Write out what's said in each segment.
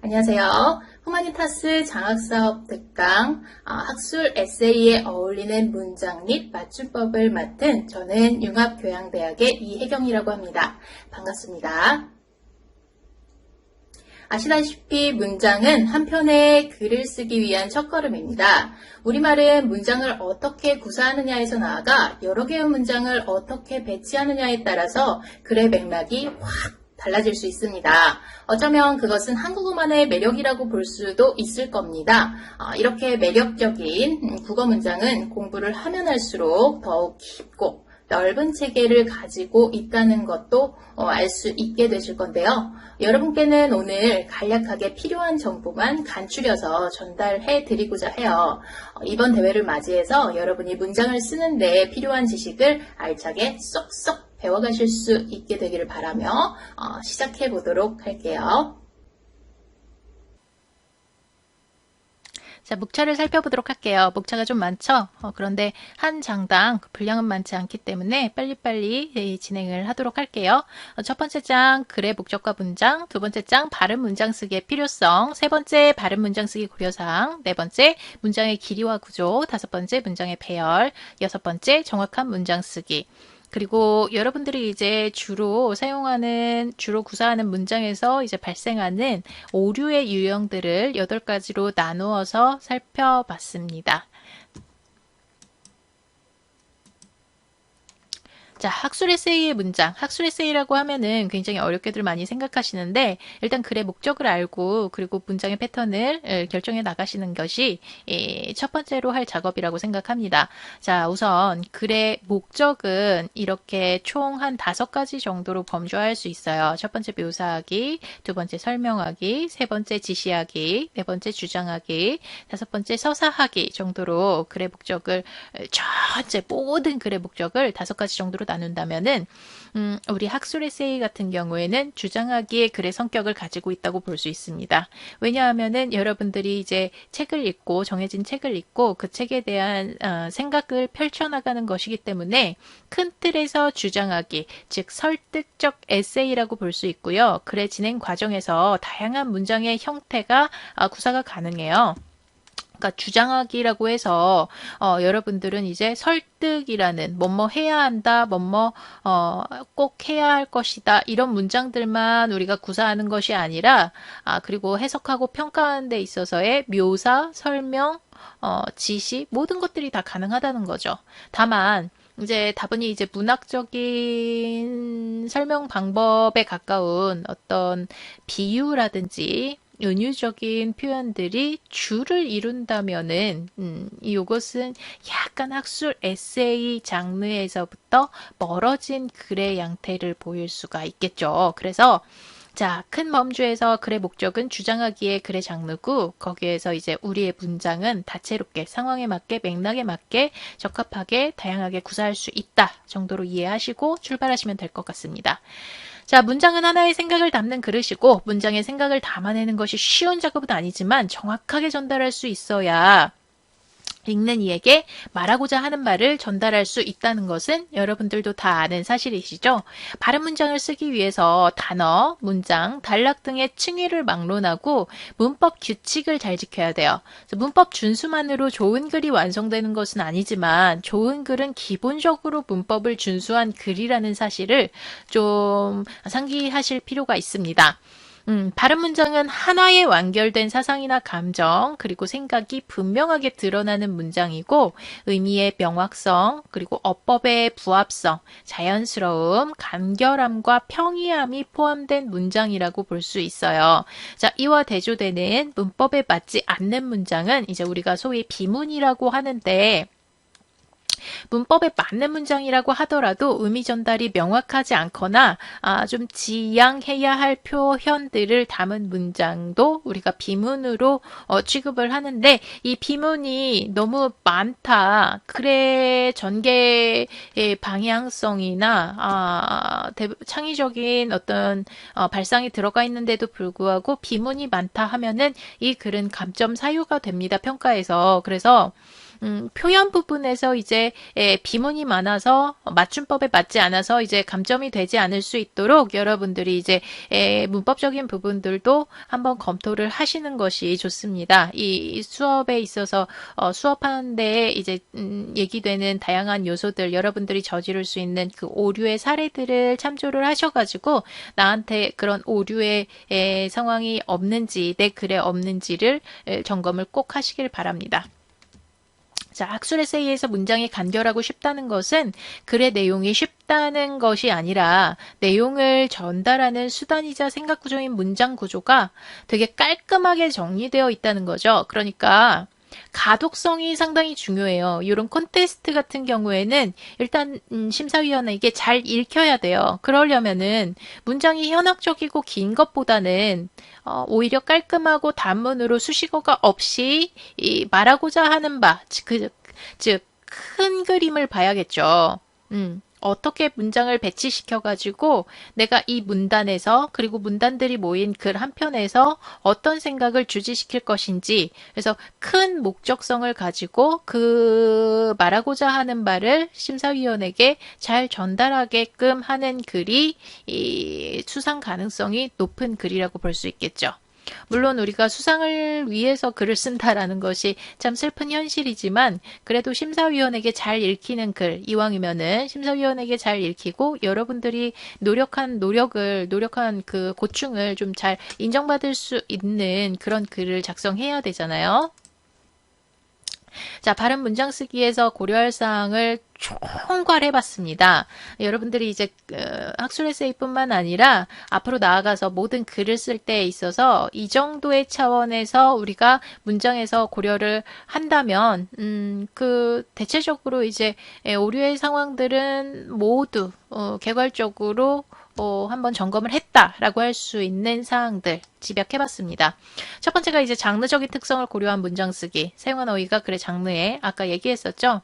안녕하세요. 후마니타스 장학사업 특강 학술 에세이에 어울리는 문장 및 맞춤법을 맡은 저는 융합교양대학의 이혜경이라고 합니다. 반갑습니다. 아시다시피 문장은 한 편의 글을 쓰기 위한 첫걸음입니다. 우리말은 문장을 어떻게 구사하느냐에서 나아가 여러 개의 문장을 어떻게 배치하느냐에 따라서 글의 맥락이 확 달라질 수 있습니다. 어쩌면 그것은 한국어만의 매력이라고 볼 수도 있을 겁니다. 이렇게 매력적인 국어 문장은 공부를 하면 할수록 더욱 깊고 넓은 체계를 가지고 있다는 것도 알 수 있게 되실 건데요. 여러분께는 오늘 간략하게 필요한 정보만 간추려서 전달해 드리고자 해요. 이번 대회를 맞이해서 여러분이 문장을 쓰는데 필요한 지식을 알차게 쏙쏙 배워가실 수 있게 되기를 바라며 시작해 보도록 할게요. 자, 목차를 살펴보도록 할게요. 목차가 좀 많죠? 그런데 한 장당 분량은 많지 않기 때문에 빨리빨리 진행을 하도록 할게요. 첫 번째 장, 글의 목적과 문장. 두 번째 장, 바른 문장 쓰기의 필요성. 세 번째, 바른 문장 쓰기 고려사항. 네 번째, 문장의 길이와 구조. 다섯 번째, 문장의 배열. 여섯 번째, 정확한 문장 쓰기. 그리고 여러분들이 이제 주로 구사하는 문장에서 이제 발생하는 오류의 유형들을 8가지로 나누어서 살펴봤습니다. 자, 학술 에세이의 문장. 학술 에세이라고 하면은 굉장히 어렵게들 많이 생각하시는데 일단 글의 목적을 알고 그리고 문장의 패턴을 결정해 나가시는 것이 첫 번째로 할 작업이라고 생각합니다. 자, 우선 글의 목적은 이렇게 총 한 5가지 정도로 범주화할 수 있어요. 첫 번째 묘사하기, 두 번째 설명하기, 세 번째 지시하기, 네 번째 주장하기, 다섯 번째 서사하기 정도로 글의 목적을 전체 모든 글의 목적을 5가지 정도로 나눈다면은 우리 학술 에세이 같은 경우에는 주장하기의 글의 성격을 가지고 있다고 볼 수 있습니다. 왜냐하면은 여러분들이 이제 책을 읽고 정해진 책을 읽고 그 책에 대한 생각을 펼쳐나가는 것이기 때문에 큰 틀에서 주장하기, 즉 설득적 에세이라고 볼 수 있고요. 글의 진행 과정에서 다양한 문장의 형태가 구사가 가능해요. 그러니까 주장하기라고 해서 여러분들은 이제 설득이라는 뭐뭐 해야 한다, 뭐뭐 꼭 해야 할 것이다 이런 문장들만 우리가 구사하는 것이 아니라 그리고 해석하고 평가하는 데 있어서의 묘사, 설명, 지시 모든 것들이 다 가능하다는 거죠. 다만 이제 다분히 이제 문학적인 설명 방법에 가까운 어떤 비유라든지 은유적인 표현들이 주를 이룬다면은 이것은 약간 학술 에세이 장르에서부터 멀어진 글의 양태를 보일 수가 있겠죠. 그래서 자, 큰 범주에서 글의 목적은 주장하기의 글의 장르고 거기에서 이제 우리의 문장은 다채롭게 상황에 맞게 맥락에 맞게 적합하게 다양하게 구사할 수 있다 정도로 이해하시고 출발하시면 될 것 같습니다. 자, 문장은 하나의 생각을 담는 그릇이고 문장의 생각을 담아내는 것이 쉬운 작업은 아니지만 정확하게 전달할 수 있어야 읽는 이에게 말하고자 하는 말을 전달할 수 있다는 것은 여러분들도 다 아는 사실이시죠? 바른 문장을 쓰기 위해서 단어, 문장, 단락 등의 층위를 막론하고 문법 규칙을 잘 지켜야 돼요. 문법 준수만으로 좋은 글이 완성되는 것은 아니지만 좋은 글은 기본적으로 문법을 준수한 글이라는 사실을 좀 상기하실 필요가 있습니다. 바른 문장은 하나의 완결된 사상이나 감정, 그리고 생각이 분명하게 드러나는 문장이고 의미의 명확성, 그리고 어법의 부합성, 자연스러움, 간결함과 평이함이 포함된 문장이라고 볼 수 있어요. 자, 이와 대조되는 문법에 맞지 않는 문장은 이제 우리가 소위 비문이라고 하는데 문법에 맞는 문장이라고 하더라도 의미 전달이 명확하지 않거나 좀 지양해야 할 표현들을 담은 문장도 우리가 비문으로 취급을 하는데 이 비문이 너무 많다. 글의 전개의 방향성이나 창의적인 어떤 발상이 들어가 있는데도 불구하고 비문이 많다 하면은 이 글은 감점 사유가 됩니다. 평가에서. 그래서 표현 부분에서 이제 비문이 많아서 맞춤법에 맞지 않아서 이제 감점이 되지 않을 수 있도록 여러분들이 이제 문법적인 부분들도 한번 검토를 하시는 것이 좋습니다. 이 수업에 있어서 수업하는 데에 이제 얘기되는 다양한 요소들, 여러분들이 저지를 수 있는 그 오류의 사례들을 참조를 하셔가지고 나한테 그런 오류의 상황이 없는지, 내 글에 없는지를 점검을 꼭 하시길 바랍니다. 자, 학술 에세이에서 문장이 간결하고 쉽다는 것은 글의 내용이 쉽다는 것이 아니라 내용을 전달하는 수단이자 생각 구조인 문장 구조가 되게 깔끔하게 정리되어 있다는 거죠. 그러니까 가독성이 상당히 중요해요. 이런 콘테스트 같은 경우에는 일단 심사위원에게 잘 읽혀야 돼요. 그러려면은 문장이 현학적이고 긴 것보다는 오히려 깔끔하고 단문으로 수식어가 없이 말하고자 하는 바, 즉 큰 그림을 봐야겠죠. 어떻게 문장을 배치시켜가지고 내가 이 문단에서 그리고 문단들이 모인 글 한 편에서 어떤 생각을 주지시킬 것인지, 그래서 큰 목적성을 가지고 그 말하고자 하는 바를 심사위원에게 잘 전달하게끔 하는 글이 이 수상 가능성이 높은 글이라고 볼 수 있겠죠. 물론 우리가 수상을 위해서 글을 쓴다라는 것이 참 슬픈 현실이지만 그래도 심사위원에게 잘 읽히는 글, 이왕이면은 심사위원에게 잘 읽히고 여러분들이 노력한 그 고충을 좀 잘 인정받을 수 있는 그런 글을 작성해야 되잖아요. 자, 바른 문장 쓰기에서 고려할 사항을 총괄해봤습니다. 여러분들이 이제 학술 에세이뿐만 아니라 앞으로 나아가서 모든 글을 쓸 때에 있어서 이 정도의 차원에서 우리가 문장에서 고려를 한다면 그 대체적으로 이제 오류의 상황들은 모두 개괄적으로 한번 점검을 했다라고 할 수 있는 사항들 집약해봤습니다. 첫 번째가 이제 장르적인 특성을 고려한 문장 쓰기. 사용한 어휘가 글의 장르에 아까 얘기했었죠.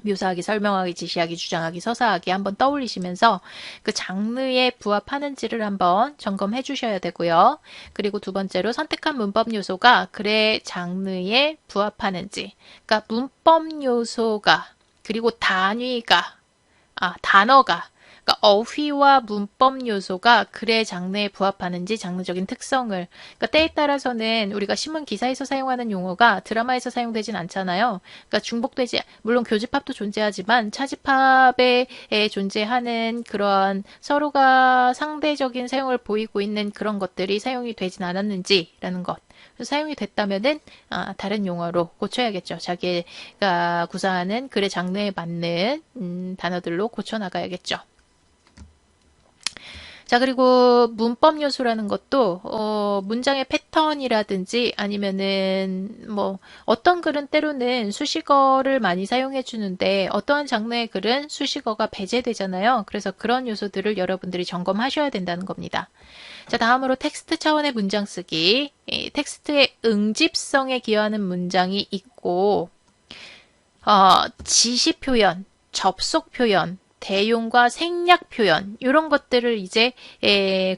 묘사하기, 설명하기, 지시하기, 주장하기, 서사하기 한번 떠올리시면서 그 장르에 부합하는지를 한번 점검해 주셔야 되고요. 그리고 두 번째로 선택한 문법 요소가 글의 장르에 부합하는지. 그러니까 문법 요소가 그리고 단어가 그러니까 어휘와 문법 요소가 글의 장르에 부합하는지 장르적인 특성을 그러니까 때에 따라서는 우리가 신문 기사에서 사용하는 용어가 드라마에서 사용되진 않잖아요. 그러니까 중복되지 물론 교집합도 존재하지만 차집합에 존재하는 그런 서로가 상대적인 사용을 보이고 있는 그런 것들이 사용이 되진 않았는지라는 것. 사용이 됐다면은 다른 용어로 고쳐야겠죠. 자기가 구사하는 글의 장르에 맞는 단어들로 고쳐 나가야겠죠. 자, 그리고 문법 요소라는 것도 문장의 패턴이라든지 아니면은 뭐 어떤 글은 때로는 수식어를 많이 사용해 주는데 어떠한 장르의 글은 수식어가 배제되잖아요. 그래서 그런 요소들을 여러분들이 점검하셔야 된다는 겁니다. 자, 다음으로 텍스트 차원의 문장 쓰기. 텍스트의 응집성에 기여하는 문장이 있고 지시 표현, 접속 표현, 대용과 생략 표현 이런 것들을 이제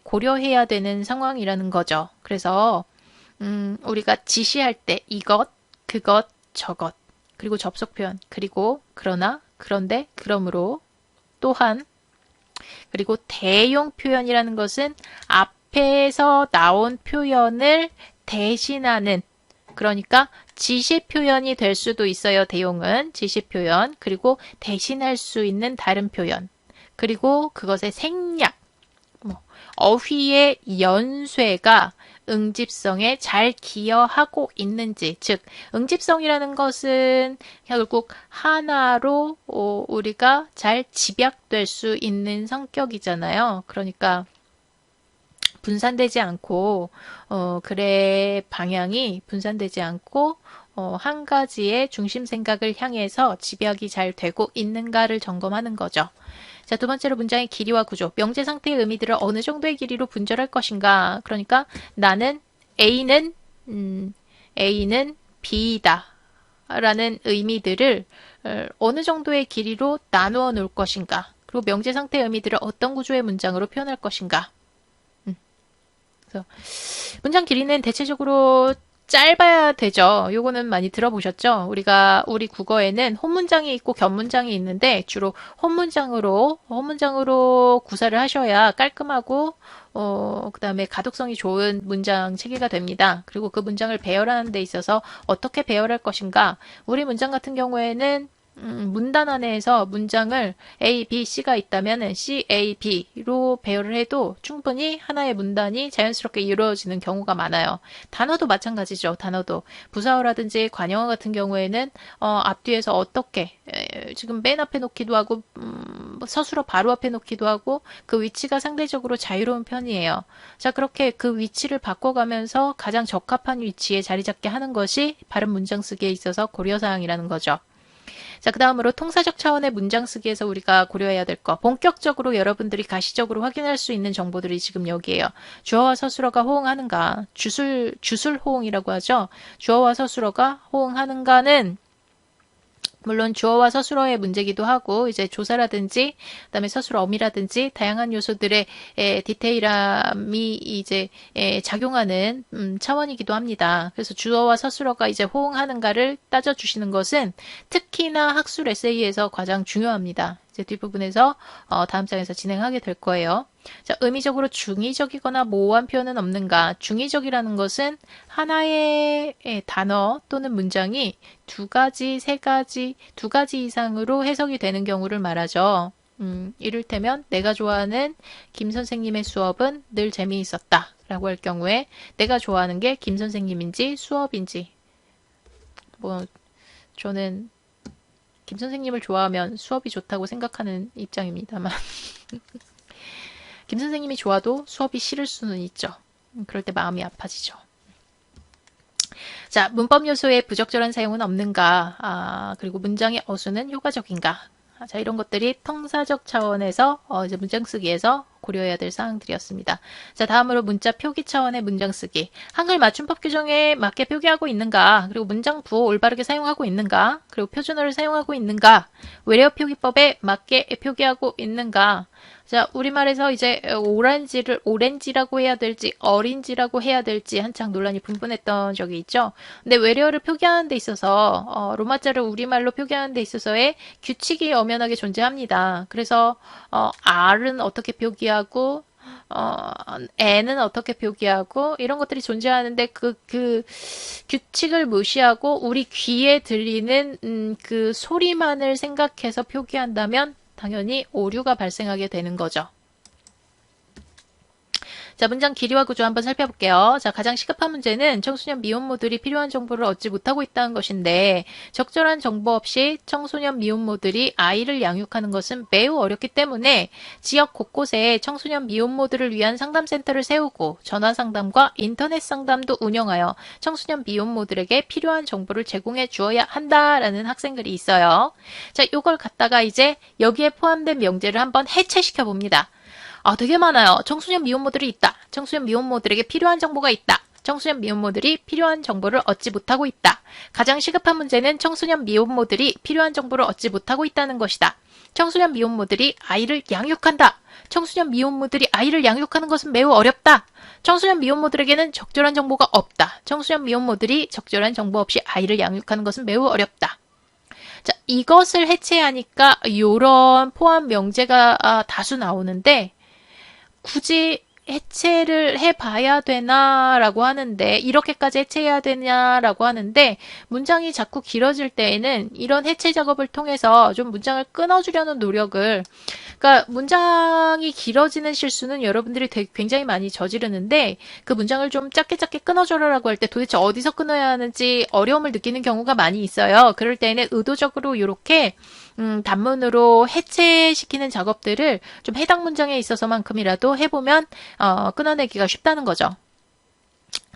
고려해야 되는 상황이라는 거죠. 그래서 우리가 지시할 때 이것, 그것, 저것 그리고 접속 표현 그리고 그러나, 그런데, 그러므로 또한 그리고 대용 표현이라는 것은 앞에서 나온 표현을 대신하는 그러니까 지시 표현이 될 수도 있어요. 대용은 지시 표현 그리고 대신할 수 있는 다른 표현 그리고 그것의 생략 어휘의 연쇄가 응집성에 잘 기여하고 있는지 즉 응집성이라는 것은 결국 하나로 우리가 잘 집약될 수 있는 성격이잖아요. 그러니까 분산되지 않고 글의 방향이 분산되지 않고 한 가지의 중심 생각을 향해서 집약이 잘 되고 있는가를 점검하는 거죠. 자, 두 번째로 문장의 길이와 구조. 명제 상태의 의미들을 어느 정도의 길이로 분절할 것인가. 그러니까 나는 A는 B이다 라는 의미들을 어느 정도의 길이로 나누어 놓을 것인가. 그리고 명제 상태의 의미들을 어떤 구조의 문장으로 표현할 것인가. 그래서 문장 길이는 대체적으로 짧아야 되죠. 요거는 많이 들어보셨죠? 우리 국어에는 혼문장이 있고 견문장이 있는데 주로 혼문장으로 구사를 하셔야 깔끔하고 그다음에 가독성이 좋은 문장 체계가 됩니다. 그리고 그 문장을 배열하는 데 있어서 어떻게 배열할 것인가? 우리 문장 같은 경우에는 문단 안에서 문장을 A, B, C가 있다면 C, A, B로 배열을 해도 충분히 하나의 문단이 자연스럽게 이루어지는 경우가 많아요. 단어도 마찬가지죠. 단어도 부사어라든지 관용어 같은 경우에는 앞뒤에서 어떻게 지금 맨 앞에 놓기도 하고 서술어 바로 앞에 놓기도 하고 그 위치가 상대적으로 자유로운 편이에요. 자, 그렇게 그 위치를 바꿔가면서 가장 적합한 위치에 자리 잡게 하는 것이 바른 문장 쓰기에 있어서 고려사항이라는 거죠. 자, 그 다음으로 통사적 차원의 문장 쓰기에서 우리가 고려해야 될 거. 본격적으로 여러분들이 가시적으로 확인할 수 있는 정보들이 지금 여기에요. 주어와 서술어가 호응하는가. 주술 호응이라고 하죠. 주어와 서술어가 호응하는가는 물론 주어와 서술어의 문제기도 하고 이제 조사라든지 그다음에 서술어 어미라든지 다양한 요소들의 디테일함이 이제 작용하는 차원이기도 합니다. 그래서 주어와 서술어가 이제 호응하는가를 따져주시는 것은 특히나 학술 에세이에서 가장 중요합니다. 이제 뒷부분에서 다음 장에서 진행하게 될 거예요. 자, 의미적으로 중의적이거나 모호한 표현은 없는가? 중의적이라는 것은 하나의 단어 또는 문장이 두 가지, 세 가지, 두 가지 이상으로 해석이 되는 경우를 말하죠. 이를테면 내가 좋아하는 김 선생님의 수업은 늘 재미있었다 라고 할 경우에 내가 좋아하는 게 김 선생님인지 수업인지 뭐 저는 김 선생님을 좋아하면 수업이 좋다고 생각하는 입장입니다만 김 선생님이 좋아도 수업이 싫을 수는 있죠. 그럴 때 마음이 아파지죠. 자, 문법 요소의 부적절한 사용은 없는가? 그리고 문장의 어수는 효과적인가? 자, 이런 것들이 통사적 차원에서 이제 문장 쓰기에서 고려해야 될 사항들이었습니다. 자, 다음으로 문자 표기 차원의 문장 쓰기. 한글 맞춤법 규정에 맞게 표기하고 있는가? 그리고 문장 부호 올바르게 사용하고 있는가? 그리고 표준어를 사용하고 있는가? 외래어 표기법에 맞게 표기하고 있는가? 자, 우리말에서 이제 오렌지를 오렌지라고 해야 될지 어린지라고 해야 될지 한창 논란이 분분했던 적이 있죠. 근데 외래어를 표기하는 데 있어서 로마자를 우리말로 표기하는 데 있어서의 규칙이 엄연하게 존재합니다. 그래서 R은 어떻게 표기하고 N은 어떻게 표기하고 이런 것들이 존재하는데 그 규칙을 무시하고 우리 귀에 들리는 그 소리만을 생각해서 표기한다면 당연히 오류가 발생하게 되는 거죠. 자, 문장 길이와 구조 한번 살펴볼게요. 자, 가장 시급한 문제는 청소년 미혼모들이 필요한 정보를 얻지 못하고 있다는 것인데 적절한 정보 없이 청소년 미혼모들이 아이를 양육하는 것은 매우 어렵기 때문에 지역 곳곳에 청소년 미혼모들을 위한 상담센터를 세우고 전화 상담과 인터넷 상담도 운영하여 청소년 미혼모들에게 필요한 정보를 제공해 주어야 한다라는 학생들이 있어요. 자, 요걸 갖다가 이제 여기에 포함된 명제를 한번 해체시켜 봅니다. 되게 많아요. 청소년 미혼모들이 있다. 청소년 미혼모들에게 필요한 정보가 있다. 청소년 미혼모들이 필요한 정보를 얻지 못하고 있다. 가장 시급한 문제는 청소년 미혼모들이 필요한 정보를 얻지 못하고 있다는 것이다. 청소년 미혼모들이 아이를 양육한다. 청소년 미혼모들이 아이를 양육하는 것은 매우 어렵다. 청소년 미혼모들에게는 적절한 정보가 없다. 청소년 미혼모들이 적절한 정보 없이 아이를 양육하는 것은 매우 어렵다. 자, 이것을 해체하니까 이런 포함 명제가 다수 나오는데 굳이 해체를 해봐야 되나라고 하는데 이렇게까지 해체해야 되냐라고 하는데 문장이 자꾸 길어질 때에는 이런 해체 작업을 통해서 좀 문장을 끊어주려는 노력을 그러니까 문장이 길어지는 실수는 여러분들이 굉장히 많이 저지르는데 그 문장을 좀 짧게 끊어줘라라고 할 때 도대체 어디서 끊어야 하는지 어려움을 느끼는 경우가 많이 있어요. 그럴 때에는 의도적으로 이렇게 단문으로 해체시키는 작업들을 좀 해당 문장에 있어서만큼이라도 해보면 끊어내기가 쉽다는 거죠.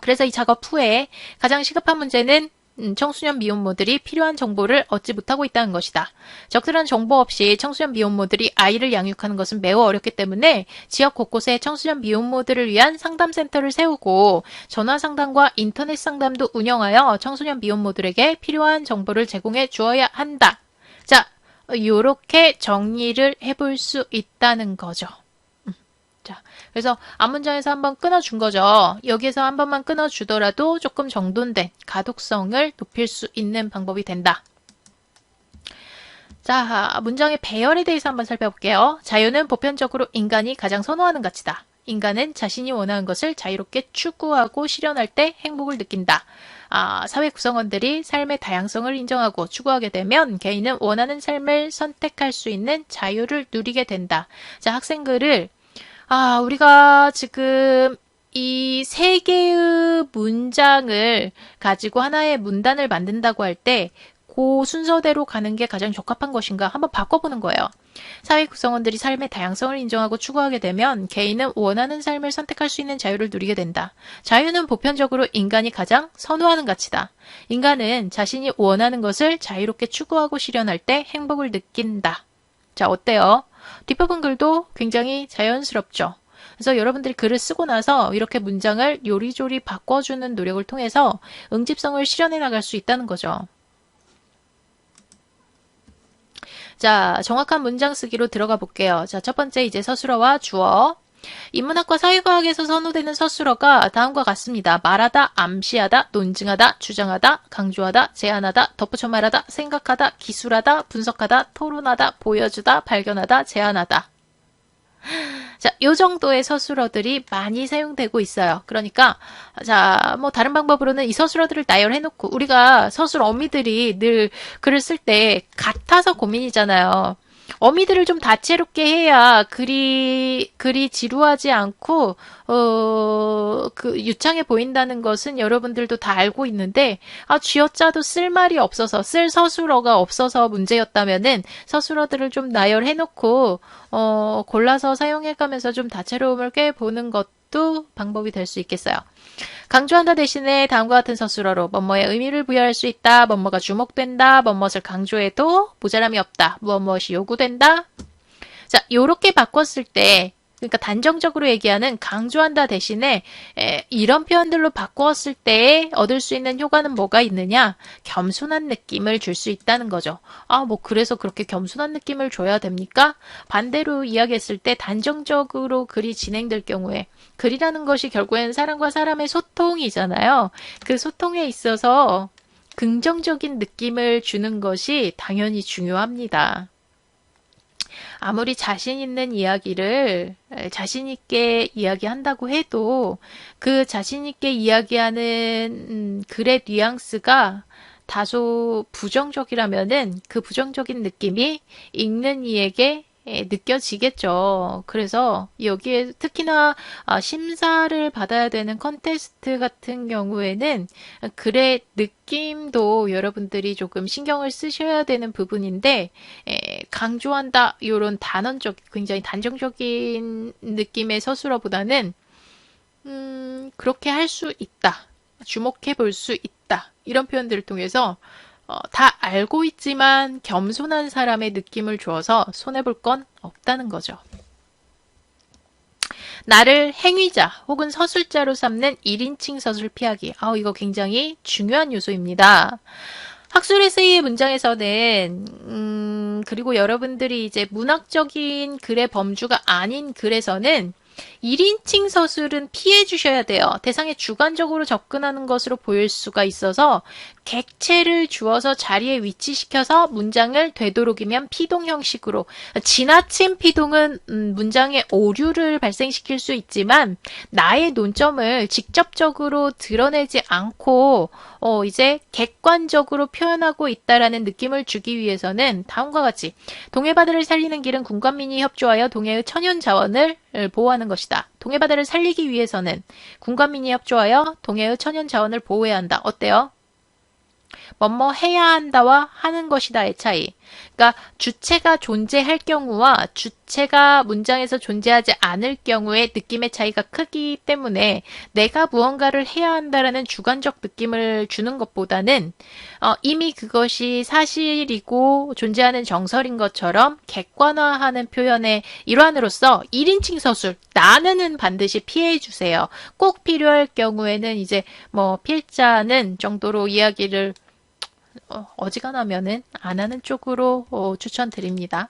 그래서 이 작업 후에 가장 시급한 문제는 청소년 미혼모들이 필요한 정보를 얻지 못하고 있다는 것이다. 적절한 정보 없이 청소년 미혼모들이 아이를 양육하는 것은 매우 어렵기 때문에 지역 곳곳에 청소년 미혼모들을 위한 상담센터를 세우고 전화 상담과 인터넷 상담도 운영하여 청소년 미혼모들에게 필요한 정보를 제공해 주어야 한다. 자, 요렇게 정리를 해볼 수 있다는 거죠. 자, 그래서 앞문장에서 한번 끊어준 거죠. 여기에서 한 번만 끊어주더라도 조금 정돈된 가독성을 높일 수 있는 방법이 된다. 자, 문장의 배열에 대해서 한번 살펴볼게요. 자유는 보편적으로 인간이 가장 선호하는 가치다. 인간은 자신이 원하는 것을 자유롭게 추구하고 실현할 때 행복을 느낀다. 사회 구성원들이 삶의 다양성을 인정하고 추구하게 되면 개인은 원하는 삶을 선택할 수 있는 자유를 누리게 된다. 자, 학생글을 우리가 지금 이 세 개의 문장을 가지고 하나의 문단을 만든다고 할 때 그 순서대로 가는 게 가장 적합한 것인가 한번 바꿔보는 거예요. 사회 구성원들이 삶의 다양성을 인정하고 추구하게 되면 개인은 원하는 삶을 선택할 수 있는 자유를 누리게 된다. 자유는 보편적으로 인간이 가장 선호하는 가치다. 인간은 자신이 원하는 것을 자유롭게 추구하고 실현할 때 행복을 느낀다. 자, 어때요? 뒷부분 글도 굉장히 자연스럽죠. 그래서 여러분들이 글을 쓰고 나서 이렇게 문장을 요리조리 바꿔주는 노력을 통해서 응집성을 실현해 나갈 수 있다는 거죠. 자, 정확한 문장 쓰기로 들어가 볼게요. 자, 첫 번째 이제 서술어와 주어. 인문학과 사회과학에서 선호되는 서술어가 다음과 같습니다. 말하다, 암시하다, 논증하다, 주장하다, 강조하다, 제안하다, 덧붙여 말하다, 생각하다, 기술하다, 분석하다, 토론하다, 보여주다, 발견하다, 제안하다. 자, 요 정도의 서술어들이 많이 사용되고 있어요. 그러니까, 자, 뭐, 다른 방법으로는 이 서술어들을 나열해놓고, 우리가 서술 어미들이 늘 글을 쓸 때 같아서 고민이잖아요. 어미들을 좀 다채롭게 해야 글이 지루하지 않고, 유창해 보인다는 것은 여러분들도 다 알고 있는데, 쥐어짜도 쓸 말이 없어서, 쓸 서술어가 없어서 문제였다면은, 서술어들을 좀 나열해놓고, 골라서 사용해가면서 좀 다채로움을 꾀보는 것도 방법이 될 수 있겠어요. 강조한다 대신에 다음과 같은 서술어로 뭐뭐의 의미를 부여할 수 있다. 뭐뭐가 주목된다. 뭐뭇을 강조해도 모자람이 없다. 무엇이 요구된다. 자, 요렇게 바꿨을 때 그러니까 단정적으로 얘기하는 강조한다 대신에 이런 표현들로 바꾸었을 때 얻을 수 있는 효과는 뭐가 있느냐? 겸손한 느낌을 줄 수 있다는 거죠. 뭐 그래서 그렇게 겸손한 느낌을 줘야 됩니까? 반대로 이야기했을 때 단정적으로 글이 진행될 경우에 글이라는 것이 결국엔 사람과 사람의 소통이잖아요. 그 소통에 있어서 긍정적인 느낌을 주는 것이 당연히 중요합니다. 아무리 자신 있는 이야기를 자신 있게 이야기한다고 해도 그 자신 있게 이야기하는 글의 뉘앙스가 다소 부정적이라면은 그 부정적인 느낌이 읽는 이에게 느껴지겠죠. 그래서 여기에 특히나 심사를 받아야 되는 컨테스트 같은 경우에는 글의 느낌도 여러분들이 조금 신경을 쓰셔야 되는 부분인데 강조한다 이런 단언적 굉장히 단정적인 느낌의 서술어보다는 그렇게 할 수 있다. 주목해 볼 수 있다. 이런 표현들을 통해서 다 알고 있지만 겸손한 사람의 느낌을 주어서 손해볼 건 없다는 거죠. 나를 행위자 혹은 서술자로 삼는 1인칭 서술 피하기. 이거 굉장히 중요한 요소입니다. 학술 에세이의 문장에서는 그리고 여러분들이 이제 문학적인 글의 범주가 아닌 글에서는 1인칭 서술은 피해 주셔야 돼요. 대상에 주관적으로 접근하는 것으로 보일 수가 있어서 객체를 주어서 자리에 위치시켜서 문장을 되도록이면 피동 형식으로 지나친 피동은 문장의 오류를 발생시킬 수 있지만 나의 논점을 직접적으로 드러내지 않고 이제 객관적으로 표현하고 있다라는 느낌을 주기 위해서는 다음과 같이 동해바다를 살리는 길은 군관민이 협조하여 동해의 천연 자원을 보호하는 것이다. 동해바다를 살리기 위해서는 군관민이 협조하여 동해의 천연 자원을 보호해야 한다. 어때요? 뭐뭐 해야 한다와 하는 것이다의 차이. 그러니까 주체가 존재할 경우와 주체가 문장에서 존재하지 않을 경우의 느낌의 차이가 크기 때문에 내가 무언가를 해야 한다라는 주관적 느낌을 주는 것보다는 이미 그것이 사실이고 존재하는 정설인 것처럼 객관화하는 표현의 일환으로서 1인칭 서술, 나는은 반드시 피해 주세요. 꼭 필요할 경우에는 이제 뭐 필자는 정도로 이야기를 어지간하면은 안 하는 쪽으로 추천드립니다.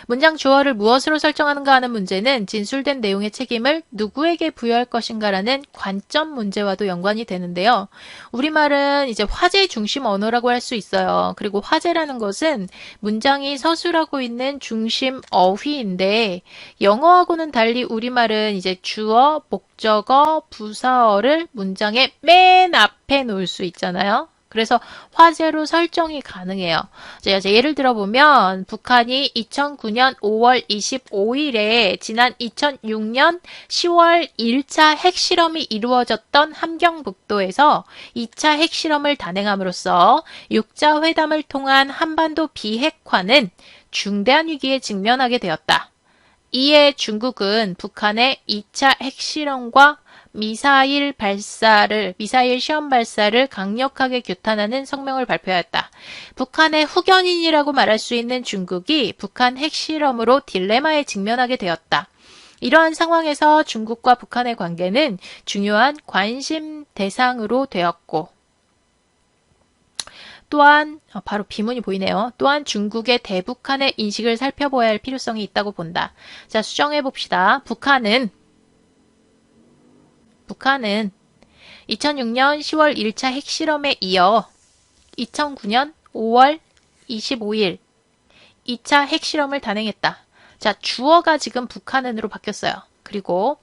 문장 주어를 무엇으로 설정하는가 하는 문제는 진술된 내용의 책임을 누구에게 부여할 것인가라는 관점 문제와도 연관이 되는데요. 우리말은 이제 화제 중심 언어라고 할 수 있어요. 그리고 화제라는 것은 문장이 서술하고 있는 중심 어휘인데 영어하고는 달리 우리말은 이제 주어, 목적어, 부사어를 문장의 맨 앞에 놓을 수 있잖아요. 그래서 화제로 설정이 가능해요. 자, 예를 들어보면 북한이 2009년 5월 25일에 지난 2006년 10월 1차 핵실험이 이루어졌던 함경북도에서 2차 핵실험을 단행함으로써 6자 회담을 통한 한반도 비핵화는 중대한 위기에 직면하게 되었다. 이에 중국은 북한의 2차 핵실험과 미사일 시험 발사를 강력하게 규탄하는 성명을 발표하였다. 북한의 후견인이라고 말할 수 있는 중국이 북한 핵실험으로 딜레마에 직면하게 되었다. 이러한 상황에서 중국과 북한의 관계는 중요한 관심 대상으로 되었고, 또한 바로 비문이 보이네요. 또한 중국의 대북한의 인식을 살펴봐야 할 필요성이 있다고 본다. 자, 수정해 봅시다. 북한은 2006년 10월 1차 핵실험에 이어 2009년 5월 25일 2차 핵실험을 단행했다. 자, 주어가 지금 북한은으로 바뀌었어요. 그리고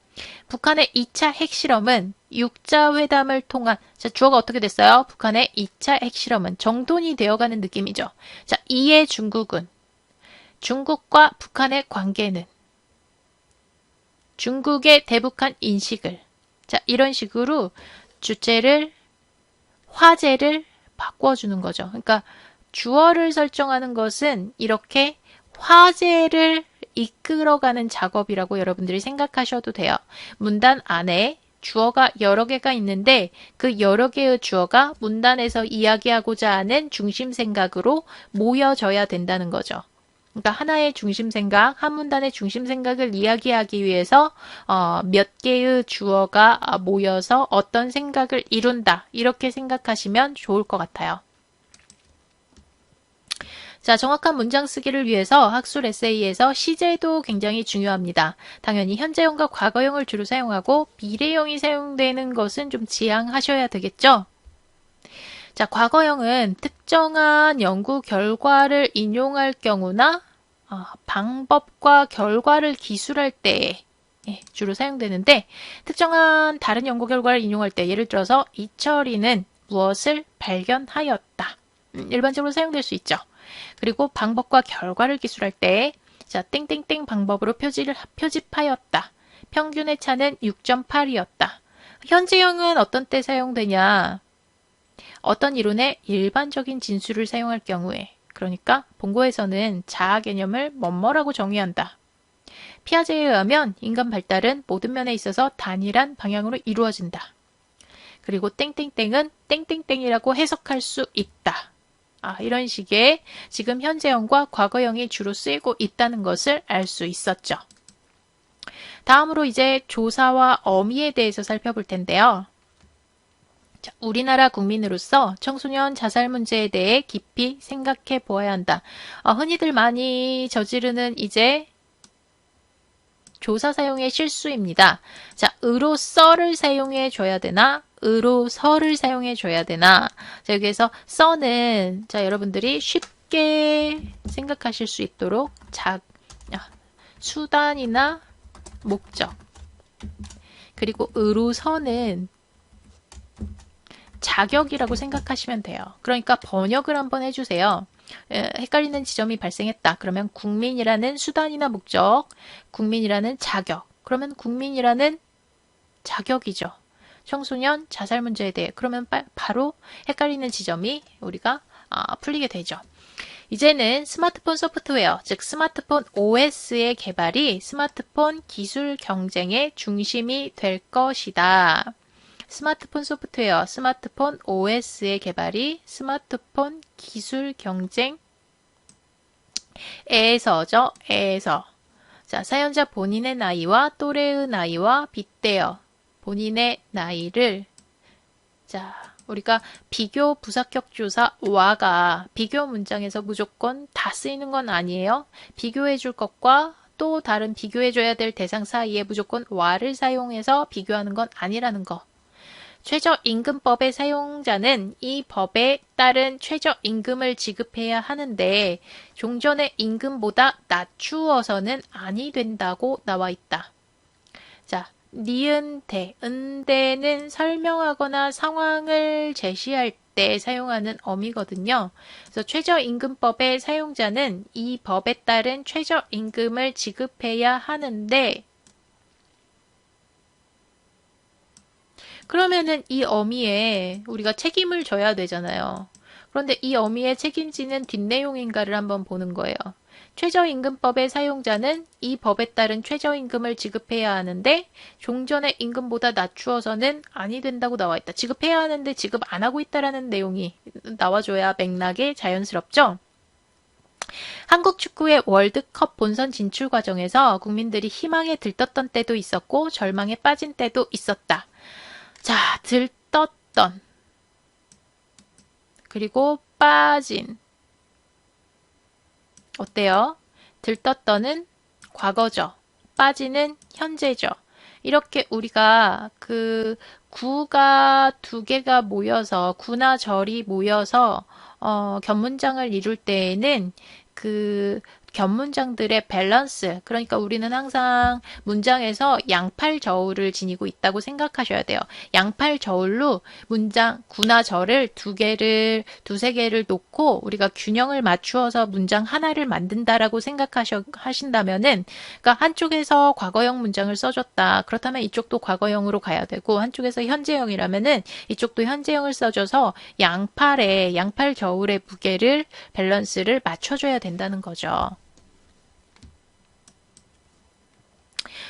북한의 2차 핵실험은 6자 회담을 통한, 자, 주어가 어떻게 됐어요? 북한의 2차 핵실험은 정돈이 되어가는 느낌이죠. 자, 이에 중국과 북한의 관계는 중국의 대북한 인식을, 자, 이런 식으로 화제를 바꿔주는 거죠. 그러니까 주어를 설정하는 것은 이렇게 화제를 이끌어가는 작업이라고 여러분들이 생각하셔도 돼요. 문단 안에 주어가 여러 개가 있는데 그 여러 개의 주어가 문단에서 이야기하고자 하는 중심 생각으로 모여져야 된다는 거죠. 그러니까 하나의 중심 생각, 한 문단의 중심 생각을 이야기하기 위해서 몇 개의 주어가 모여서 어떤 생각을 이룬다. 이렇게 생각하시면 좋을 것 같아요. 자, 정확한 문장 쓰기를 위해서 학술 에세이에서 시제도 굉장히 중요합니다. 당연히 현재형과 과거형을 주로 사용하고 미래형이 사용되는 것은 좀 지양하셔야 되겠죠? 자, 과거형은 특정한 연구 결과를 인용할 경우나 방법과 결과를 기술할 때 주로 사용되는데 특정한 다른 연구 결과를 인용할 때 예를 들어서 이철이는 무엇을 발견하였다. 일반적으로 사용될 수 있죠. 그리고 방법과 결과를 기술할 때 자, 땡땡땡 방법으로 표집하였다. 평균의 차는 6.8이었다. 현재형은 어떤 때 사용되냐? 어떤 이론의 일반적인 진술을 사용할 경우에, 그러니까 본고에서는 자아 개념을 뭐뭐라고 정의한다. 피아제에 의하면 인간 발달은 모든 면에 있어서 단일한 방향으로 이루어진다. 그리고 땡땡땡은 땡땡땡이라고 해석할 수 있다. 이런 식의 지금 현재형과 과거형이 주로 쓰이고 있다는 것을 알 수 있었죠. 다음으로 이제 조사와 어미에 대해서 살펴볼 텐데요. 자, 우리나라 국민으로서 청소년 자살 문제에 대해 깊이 생각해 보아야 한다. 흔히들 많이 저지르는 이제 조사 사용의 실수입니다. 자, 으로써를 사용해 줘야 되나? 으로서를 사용해 줘야 되나? 자, 여기에서 써는 자, 여러분들이 쉽게 생각하실 수 있도록 수단이나 목적. 그리고 으로서는 자격이라고 생각하시면 돼요. 그러니까 번역을 한번 해주세요. 헷갈리는 지점이 발생했다. 그러면 국민이라는 수단이나 목적, 국민이라는 자격. 그러면 국민이라는 자격이죠. 청소년 자살 문제에 대해. 그러면 바로 헷갈리는 지점이 우리가 풀리게 되죠. 이제는 스마트폰 소프트웨어, 즉 스마트폰 OS의 개발이 스마트폰 기술 경쟁의 중심이 될 것이다. 스마트폰 소프트웨어, 스마트폰 OS의 개발이 스마트폰 기술 경쟁에서죠. 에서. 자, 사연자 본인의 나이와 또래의 나이와 빗대어 본인의 나이를 자, 우리가 비교 부사격 조사 와가 비교 문장에서 무조건 다 쓰이는 건 아니에요. 비교해 줄 것과 또 다른 비교해 줘야 될 대상 사이에 무조건 와를 사용해서 비교하는 건 아니라는 거. 최저임금법의 사용자는 이 법에 따른 최저임금을 지급해야 하는데 종전의 임금보다 낮추어서는 아니 된다고 나와 있다. 자, 니은 대, 은대는 설명하거나 상황을 제시할 때 사용하는 어미거든요. 그래서 최저임금법의 사용자는 이 법에 따른 최저임금을 지급해야 하는데 그러면은 이 어미에 우리가 책임을 져야 되잖아요. 그런데 이 어미의 책임지는 뒷내용인가를 한번 보는 거예요. 최저임금법의 사용자는 이 법에 따른 최저임금을 지급해야 하는데 종전의 임금보다 낮추어서는 아니 된다고 나와 있다. 지급해야 하는데 지급 안 하고 있다라는 내용이 나와줘야 맥락에 자연스럽죠. 한국 축구의 월드컵 본선 진출 과정에서 국민들이 희망에 들떴던 때도 있었고 절망에 빠진 때도 있었다. 자, 들떴던 그리고 빠진 어때요? 들떴던은 과거죠. 빠지는 현재죠. 이렇게 우리가 그 구가 두 개가 모여서 구나 절이 모여서 견문장을 이룰 때에는 그 견문장들의 밸런스, 그러니까 우리는 항상 문장에서 양팔저울을 지니고 있다고 생각하셔야 돼요. 양팔저울로 문장 구나 절을 두세 개를 놓고 우리가 균형을 맞추어서 문장 하나를 만든다라고 생각하신다면은, 그러니까 한쪽에서 과거형 문장을 써줬다. 그렇다면 이쪽도 과거형으로 가야 되고, 한쪽에서 현재형이라면은 이쪽도 현재형을 써줘서 양팔저울의 무게를, 밸런스를 맞춰줘야 된다는 거죠.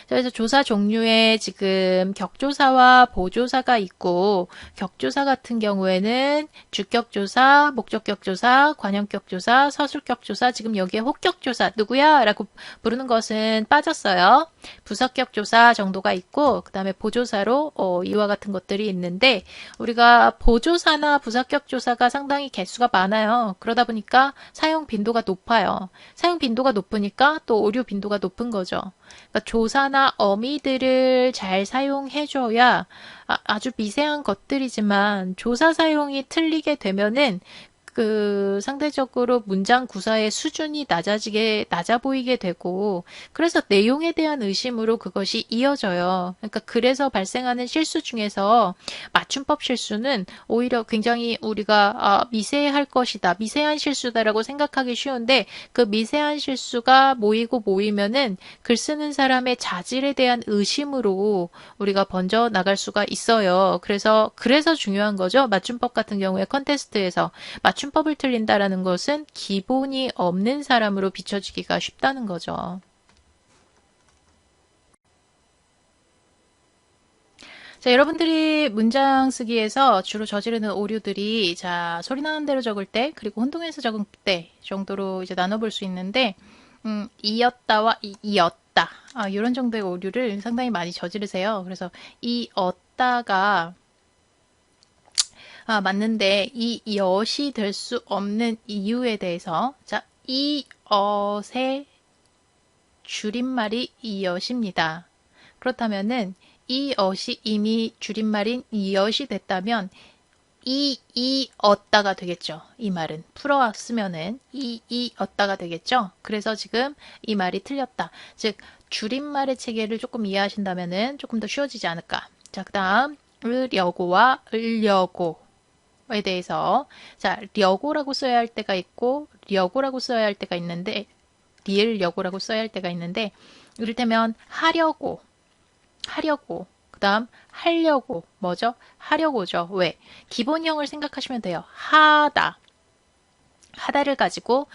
그래서 조사 종류에 지금 격조사와 보조사가 있고, 격조사 같은 경우에는 주격조사, 목적격조사, 관형격조사, 서술격조사, 지금 여기에 혹격조사 누구야? 라고 부르는 것은 빠졌어요. 부서격조사 정도가 있고, 그 다음에 보조사로 이와 같은 것들이 있는데, 우리가 보조사나 부서격조사가 상당히 개수가 많아요. 그러다 보니까 사용 빈도가 높아요. 사용 빈도가 높으니까 또 오류 빈도가 높은 거죠. 그러니까 조사나 어미들을 잘 사용해줘야 아주 미세한 것들이지만 조사 사용이 틀리게 되면은 그 상대적으로 문장 구사의 수준이 낮아 보이게 되고, 그래서 내용에 대한 의심으로 그것이 이어져요. 그러니까 그래서 발생하는 실수 중에서 맞춤법 실수는 오히려 굉장히 우리가 미세할 것이다, 미세한 실수다라고 생각하기 쉬운데, 그 미세한 실수가 모이면은 글 쓰는 사람의 자질에 대한 의심으로 우리가 번져 나갈 수가 있어요. 그래서 중요한 거죠. 맞춤법 같은 경우에 컨테스트에서 맞춤법을 틀린다라는 것은 기본이 없는 사람으로 비춰지기가 쉽다는 거죠. 자, 여러분들이 문장 쓰기에서 주로 저지르는 오류들이, 자, 소리 나는 대로 적을 때, 그리고 혼동해서 적을 때 정도로 이제 나눠볼 수 있는데, 이었다와 이었다. 이런 정도의 오류를 상당히 많이 저지르세요. 그래서 이었다가 맞는데 이 엿이 될 수 없는 이유에 대해서, 자, 이 엇의 줄임말이 이엿입니다. 그렇다면은 이 엇이 이미 줄임말인 이엿이 됐다면 이었다가 되겠죠. 이 말은 풀어 쓰면은 이었다가 되겠죠. 그래서 지금 이 말이 틀렸다. 즉 줄임말의 체계를 조금 이해하신다면은 조금 더 쉬워지지 않을까. 자, 그다음 으려고와 을려고 에 대해서, 자, 려고라고 써야 할 때가 있고 려고라고 써야 할 때가 있는데, 리을려고라고 써야 할 때가 있는데, 이를테면 하려고, 그 다음 하려고, 뭐죠? 하려고죠. 왜? 기본형을 생각하시면 돼요. 하다를 가지고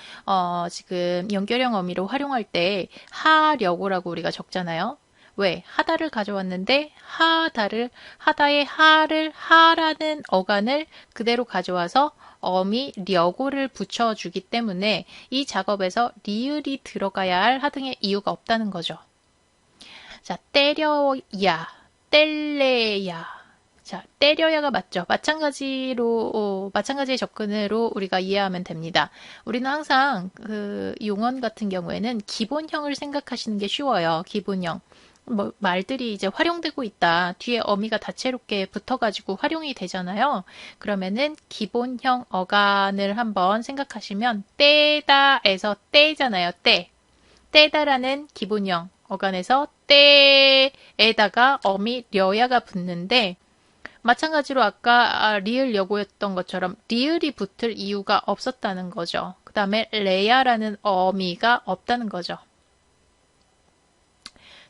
지금 연결형 어미로 활용할 때 하려고라고 우리가 적잖아요. 왜? 하다를 가져왔는데 하다의 하를 하라는 어간을 그대로 가져와서 어미 려고를 붙여주기 때문에 이 작업에서 리을이 들어가야 할 하등의 이유가 없다는 거죠. 자, 때려야, 뗄래야. 자, 때려야가 맞죠. 마찬가지의 접근으로 우리가 이해하면 됩니다. 우리는 항상 그 용언 같은 경우에는 기본형을 생각하시는 게 쉬워요. 기본형. 뭐 말들이 이제 활용되고 있다. 뒤에 어미가 다채롭게 붙어가지고 활용이 되잖아요. 그러면은 기본형 어간을 한번 생각하시면 떼다에서 떼잖아요. 떼. 떼다라는 기본형 어간에서 떼에다가 어미 려야가 붙는데 마찬가지로 아까 리을 여고였던 것처럼 리을이 붙을 이유가 없었다는 거죠. 그 다음에 레야라는 어미가 없다는 거죠.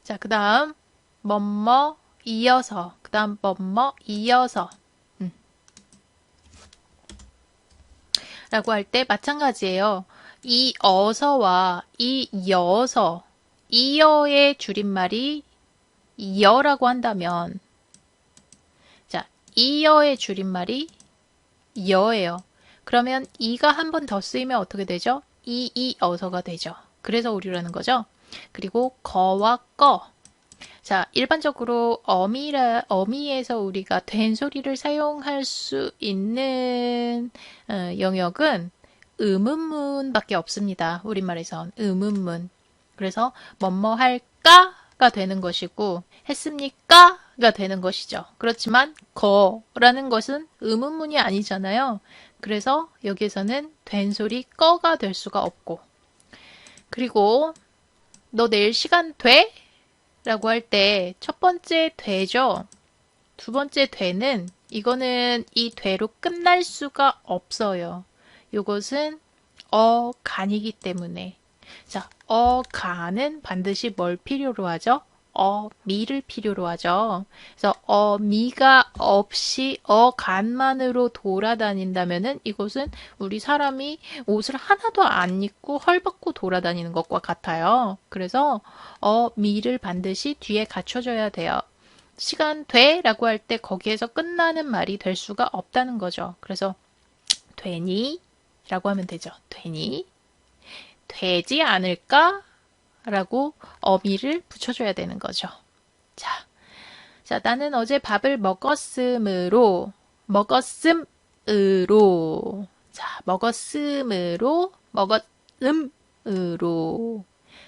자, 그 다음 뭐뭐 이어서 그 다음 뭐뭐 이어서 라고 할 때 마찬가지예요. 이 어서와 이 여서 이어의 줄임말이 여라고 한다면 자, 이어의 줄임말이 여예요. 그러면 이가 한 번 더 쓰이면 어떻게 되죠? 이 어서가 되죠. 그래서 오류라는 거죠. 그리고 거와 꺼. 자, 일반적으로 어미에서 우리가 된소리를 사용할 수 있는 영역은 의문문밖에 없습니다. 우리말에선 의문문. 그래서 뭐뭐 할까가 되는 것이고 했습니까가 되는 것이죠. 그렇지만 거라는 것은 의문문이 아니잖아요. 그래서 여기에서는 된소리 꺼가 될 수가 없고 그리고 너 내일 시간 돼? 라고 할 때 첫 번째 되죠. 두 번째 되는 이거는 이 되로 끝날 수가 없어요. 이것은 어간이기 때문에 자, 어간은 반드시 뭘 필요로 하죠? 어미를 필요로 하죠. 그래서 어미가 없이 어간만으로 돌아다닌다면은 이것은 우리 사람이 옷을 하나도 안 입고 헐벗고 돌아다니는 것과 같아요. 그래서 어미를 반드시 뒤에 갖춰줘야 돼요. 시간 돼? 라고 할 때 거기에서 끝나는 말이 될 수가 없다는 거죠. 그래서 되니? 라고 하면 되죠. 되니? 되지 않을까? 라고 어미를 붙여줘야 되는 거죠. 자, 나는 어제 밥을 먹었으므로, 자, 먹었으므로.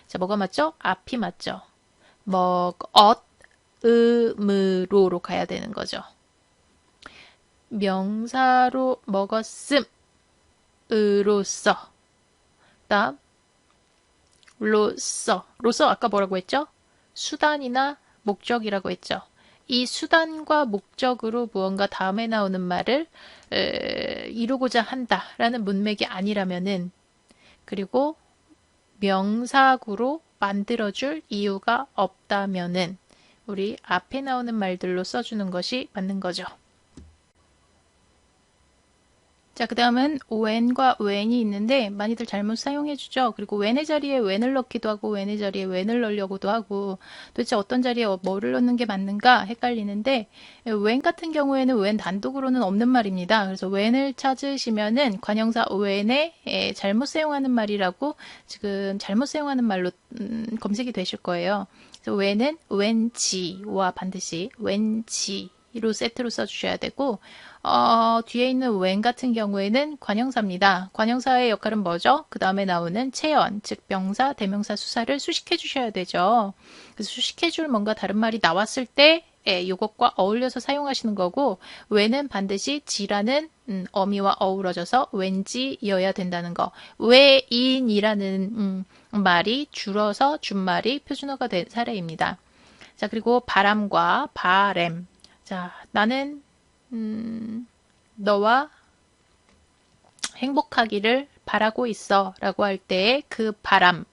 자, 뭐가 맞죠? 앞이 맞죠? 먹었음으로로 가야 되는 거죠. 명사로 먹었음으로써. 다음 로써 아까 뭐라고 했죠? 수단이나 목적이라고 했죠. 이 수단과 목적으로 무언가 다음에 나오는 말을 이루고자 한다라는 문맥이 아니라면은 그리고 명사구로 만들어줄 이유가 없다면은 우리 앞에 나오는 말들로 써주는 것이 맞는 거죠. 자, 그 다음은 when과 when이 있는데 많이들 잘못 사용해주죠. 그리고 when의 자리에 when을 넣기도 하고 when의 자리에 when을 넣으려고도 하고 도대체 어떤 자리에 뭐를 넣는 게 맞는가 헷갈리는데 when 같은 경우에는 when 단독으로는 없는 말입니다. 그래서 when을 찾으시면은 관형사 when에 잘못 사용하는 말이라고 지금 잘못 사용하는 말로 검색이 되실 거예요. 그래서 when은 when지와 반드시 when지로 세트로 써주셔야 되고 뒤에 있는 when 같은 경우에는 관형사입니다. 관형사의 역할은 뭐죠? 그 다음에 나오는 체언, 즉 명사, 대명사, 수사를 수식해 주셔야 되죠. 그래서 수식해 줄 뭔가 다른 말이 나왔을 때 이것과 어울려서 사용하시는 거고 when은 반드시 지라는 어미와 어우러져서 왠지여야 된다는 거. 외인이라는 말이 줄어서 준말이 표준어가 된 사례입니다. 자, 그리고 바람과 바램. 자, 나는 너와 행복하기를 바라고 있어 라고 할 때 그 바람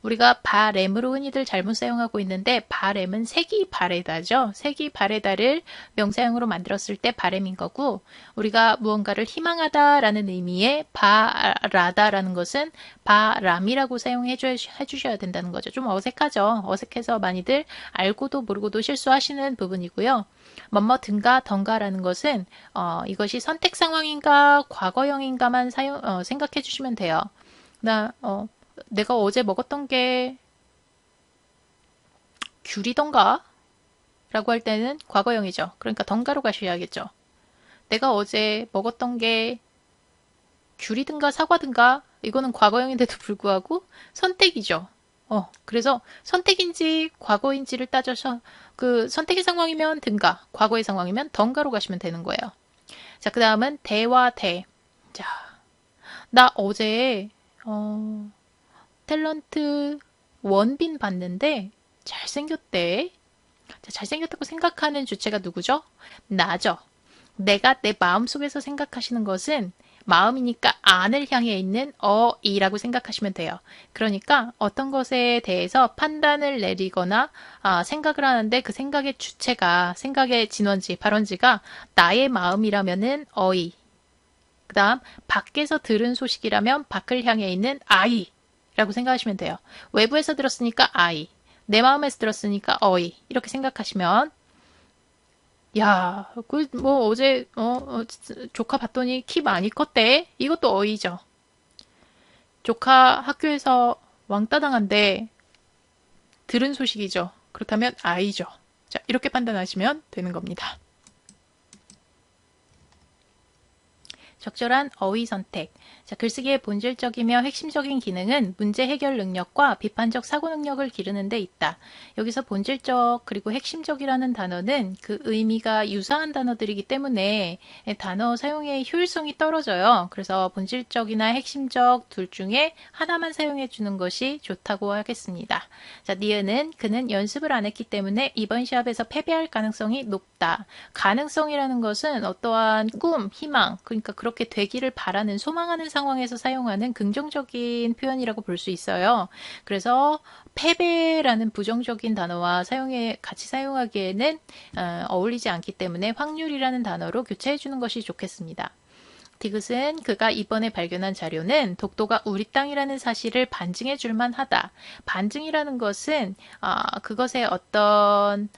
우리가 바램으로 흔히들 잘못 사용하고 있는데 바램은 색이 바래다죠. 색이 바래다를 명사형으로 만들었을 때 바램인 거고 우리가 무언가를 희망하다라는 의미의 바라다라는 것은 바람이라고 사용해 주셔야 된다는 거죠. 좀 어색하죠. 어색해서 많이들 알고도 모르고도 실수하시는 부분이고요. 뭐뭐 든가 던가라는 것은 이것이 선택 상황인가 과거형인가만 생각해 주시면 돼요. 내가 어제 먹었던 게 귤이던가 라고 할 때는 과거형이죠. 그러니까 덩가로 가셔야겠죠. 내가 어제 먹었던 게 귤이든가 사과든가 이거는 과거형인데도 불구하고 선택이죠. 그래서 선택인지 과거인지를 따져서 그 선택의 상황이면 든가, 과거의 상황이면 덩가로 가시면 되는 거예요. 자, 그 다음은 대와 대. 자, 나 어제 탤런트 원빈 봤는데 잘생겼대. 자, 잘생겼다고 생각하는 주체가 누구죠? 나죠. 내가 내 마음속에서 생각하시는 것은 마음이니까 안을 향해 있는 어이라고 생각하시면 돼요. 그러니까 어떤 것에 대해서 판단을 내리거나 생각을 하는데 그 생각의 주체가, 생각의 진원지, 발원지가 나의 마음이라면은 어이. 그 다음 밖에서 들은 소식이라면 밖을 향해 있는 아이라고 생각하시면 돼요. 외부에서 들었으니까 아이, 내 마음에서 들었으니까 어이 이렇게 생각하시면 야, 뭐 어제 조카 봤더니 키 많이 컸대. 이것도 어이죠. 조카 학교에서 왕따 당한데 들은 소식이죠. 그렇다면 아이죠. 자, 이렇게 판단하시면 되는 겁니다. 적절한 어휘 선택. 자, 글쓰기의 본질적이며 핵심적인 기능은 문제 해결 능력과 비판적 사고 능력을 기르는 데 있다. 여기서 본질적 그리고 핵심적이라는 단어는 그 의미가 유사한 단어들이기 때문에 단어 사용의 효율성이 떨어져요. 그래서 본질적이나 핵심적 둘 중에 하나만 사용해 주는 것이 좋다고 하겠습니다. 자, 니은은 그는 연습을 안 했기 때문에 이번 시합에서 패배할 가능성이 높다. 가능성이라는 것은 어떠한 꿈, 희망, 그러니까 그렇게 되기를 바라는, 소망하는 상황에서 사용하는 긍정적인 표현이라고 볼 수 있어요. 그래서 패배라는 부정적인 단어와 같이 사용하기에는 어울리지 않기 때문에 확률이라는 단어로 교체해 주는 것이 좋겠습니다. 디귿은 그가 이번에 발견한 자료는 독도가 우리 땅이라는 사실을 반증해 줄 만하다. 반증이라는 것은 그것의 어떤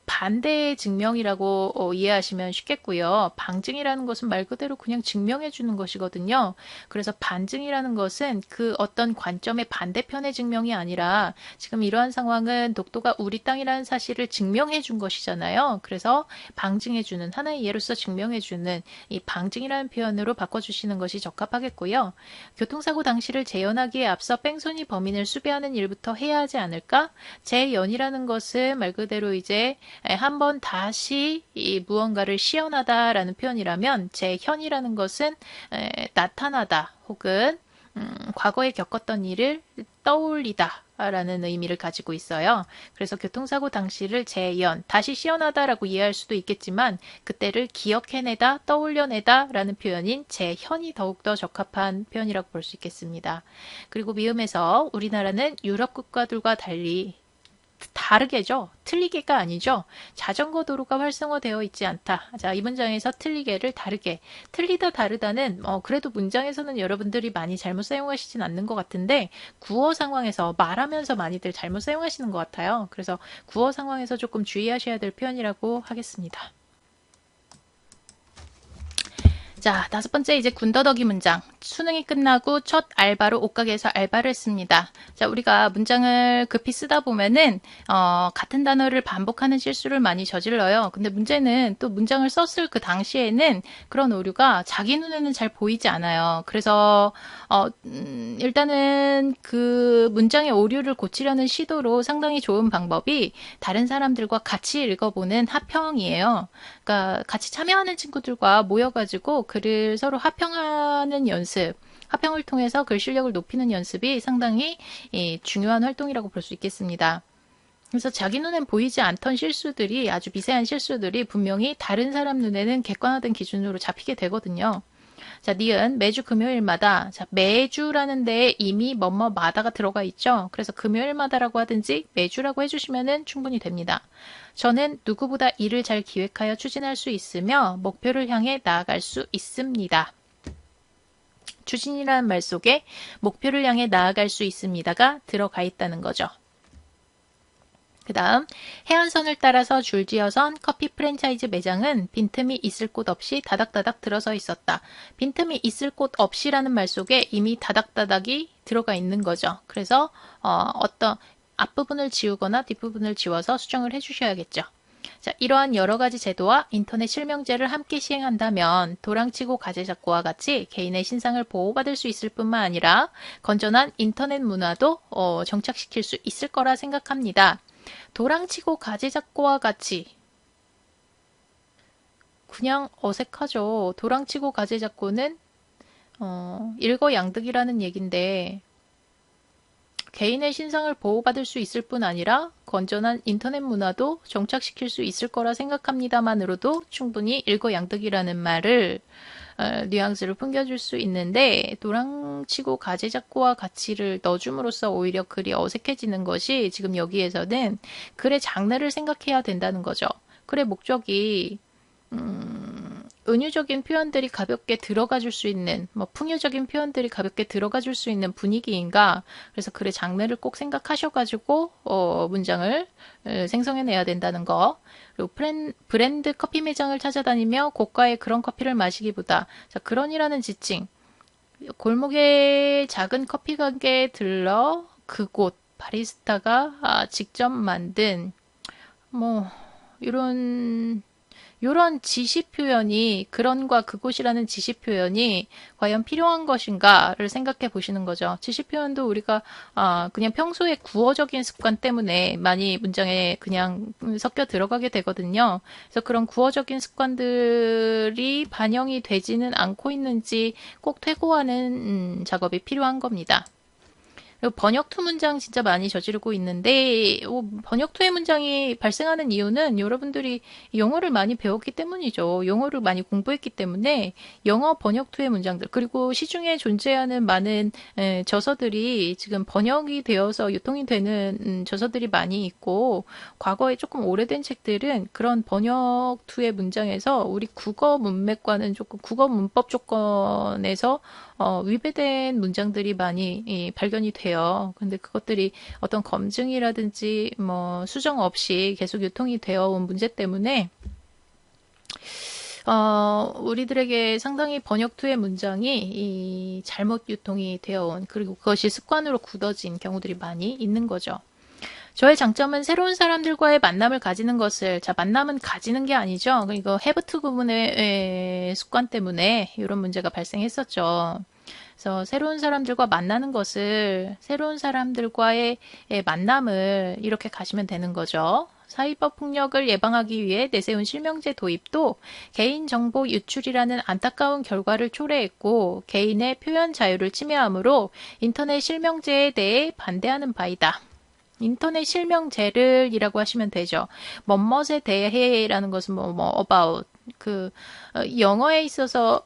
반대의 증명이라고 이해하시면 쉽겠고요. 방증이라는 것은 말 그대로 그냥 증명해 주는 것이거든요. 그래서 반증이라는 것은 그 어떤 관점의 반대편의 증명이 아니라 지금 이러한 상황은 독도가 우리 땅이라는 사실을 증명해 준 것이잖아요. 그래서 방증해 주는, 하나의 예로서 증명해 주는 이 방증이라는 표현으로 바꿔주시는 것이 적합하겠고요. 교통사고 당시를 재연하기에 앞서 뺑소니 범인을 수배하는 일부터 해야 하지 않을까? 재연이라는 것은 말 그대로 이제 한번 다시 이 무언가를 시연하다라는 표현이라면 재현이라는 것은 나타나다 혹은 과거에 겪었던 일을 떠올리다 라는 의미를 가지고 있어요. 그래서 교통사고 당시를 재연, 다시 시연하다라고 이해할 수도 있겠지만 그때를 기억해내다, 떠올려내다 라는 표현인 재현이 더욱더 적합한 표현이라고 볼 수 있겠습니다. 그리고 미음에서 우리나라는 유럽 국가들과 달리 다르게죠. 틀리게가 아니죠. 자전거 도로가 활성화되어 있지 않다. 자, 이 문장에서 틀리게를 다르게. 틀리다 다르다는 그래도 문장에서는 여러분들이 많이 잘못 사용하시진 않는 것 같은데 구어 상황에서 말하면서 많이들 잘못 사용하시는 것 같아요. 그래서 구어 상황에서 조금 주의하셔야 될 표현이라고 하겠습니다. 자, 5번째 이제 군더더기 문장. 수능이 끝나고 첫 알바로 옷가게에서 알바를 했습니다. 자, 우리가 문장을 급히 쓰다 보면은 같은 단어를 반복하는 실수를 많이 저질러요. 근데 문제는 또 문장을 썼을 그 당시에는 그런 오류가 자기 눈에는 잘 보이지 않아요. 그래서 일단은 그 문장의 오류를 고치려는 시도로 상당히 좋은 방법이 다른 사람들과 같이 읽어보는 합평이에요. 그러니까 같이 참여하는 친구들과 모여가지고 글을 서로 합평하는 연습, 합평을 통해서 글 실력을 높이는 연습이 상당히 중요한 활동이라고 볼 수 있겠습니다. 그래서 자기 눈엔 보이지 않던 실수들이, 아주 미세한 실수들이 분명히 다른 사람 눈에는 객관화된 기준으로 잡히게 되거든요. 자, 니은 매주 금요일마다. 자, 매주라는 데에 이미 뭐뭐마다가 들어가 있죠. 그래서 금요일마다라고 하든지 매주라고 해주시면 충분히 됩니다. 저는 누구보다 일을 잘 기획하여 추진할 수 있으며 목표를 향해 나아갈 수 있습니다. 추진이라는 말 속에 목표를 향해 나아갈 수 있습니다가 들어가 있다는 거죠. 그 다음 해안선을 따라서 줄지어선 커피 프랜차이즈 매장은 빈틈이 있을 곳 없이 다닥다닥 들어서 있었다. 빈틈이 있을 곳 없이라는 말 속에 이미 다닥다닥이 들어가 있는 거죠. 그래서 어떤 앞부분을 지우거나 뒷부분을 지워서 수정을 해주셔야겠죠. 자, 이러한 여러 가지 제도와 인터넷 실명제를 함께 시행한다면 도랑치고 가재잡고와 같이 개인의 신상을 보호받을 수 있을 뿐만 아니라 건전한 인터넷 문화도 정착시킬 수 있을 거라 생각합니다. 도랑치고 가재잡고와 같이 그냥 어색하죠. 도랑치고 가재잡고는 일거양득이라는 얘긴데 개인의 신상을 보호받을 수 있을 뿐 아니라 건전한 인터넷 문화도 정착시킬 수 있을 거라 생각합니다만으로도 충분히 일거양득이라는 말을 뉘앙스를 풍겨줄 수 있는데 도랑치고 가재잡고와 가치를 넣어줌으로써 오히려 글이 어색해지는 것이 지금 여기에서는 글의 장르를 생각해야 된다는 거죠. 글의 목적이 은유적인 표현들이 가볍게 들어가 줄 수 있는, 풍요적인 표현들이 가볍게 들어가 줄 수 있는 분위기인가. 그래서 글의 장르를 꼭 생각하셔가지고, 문장을 생성해내야 된다는 거. 그리고 브랜드 커피 매장을 찾아다니며 고가의 그런 커피를 마시기보다, 자, 그런이라는 지칭. 골목에 작은 커피 가게에 들러 그곳, 바리스타가 직접 만든, 이런 지시 표현이 그런과 그곳이라는 지시 표현이 과연 필요한 것인가를 생각해 보시는 거죠. 지시 표현도 우리가 그냥 평소에 구어적인 습관 때문에 많이 문장에 그냥 섞여 들어가게 되거든요. 그래서 그런 구어적인 습관들이 반영이 되지는 않고 있는지 꼭 퇴고하는 작업이 필요한 겁니다. 그리고 번역투 문장 진짜 많이 저지르고 있는데 번역투의 문장이 발생하는 이유는 여러분들이 영어를 많이 배웠기 때문이죠. 영어를 많이 공부했기 때문에 영어 번역투의 문장들 그리고 시중에 존재하는 많은 저서들이 지금 번역이 되어서 유통이 되는 저서들이 많이 있고 과거에 조금 오래된 책들은 그런 번역투의 문장에서 우리 국어 문맥과는 조금 국어 문법 조건에서 위배된 문장들이 많이 발견이 돼요. 근데 그것들이 어떤 검증이라든지 수정 없이 계속 유통이 되어 온 문제 때문에 우리들에게 상당히 번역투의 문장이 잘못 유통이 되어 온 그리고 그것이 습관으로 굳어진 경우들이 많이 있는 거죠. 저의 장점은 새로운 사람들과의 만남을 가지는 것을, 자, 만남은 가지는 게 아니죠. 이거 해부투 구문의 습관 때문에 이런 문제가 발생했었죠. 그래서 새로운 사람들과 만나는 것을, 새로운 사람들과의 만남을 이렇게 가시면 되는 거죠. 사이버 폭력을 예방하기 위해 내세운 실명제 도입도 개인정보 유출이라는 안타까운 결과를 초래했고 개인의 표현 자유를 침해하므로 인터넷 실명제에 대해 반대하는 바이다. 인터넷 실명제를 이라고 하시면 되죠. 뭐뭇에 대해라는 것은 about 영어에 있어서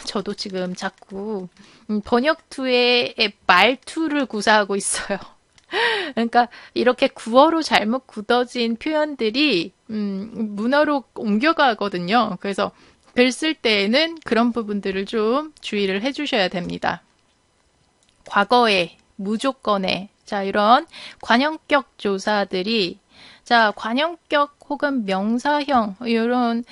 저도 지금 자꾸 번역투의 말투를 구사하고 있어요. 그러니까 이렇게 구어로 잘못 굳어진 표현들이 문어로 옮겨가거든요. 그래서 글 쓸 때에는 그런 부분들을 좀 주의를 해주셔야 됩니다. 과거에, 무조건에, 자, 이런 관형격 조사들이, 자, 관형격 혹은 명사형, 이런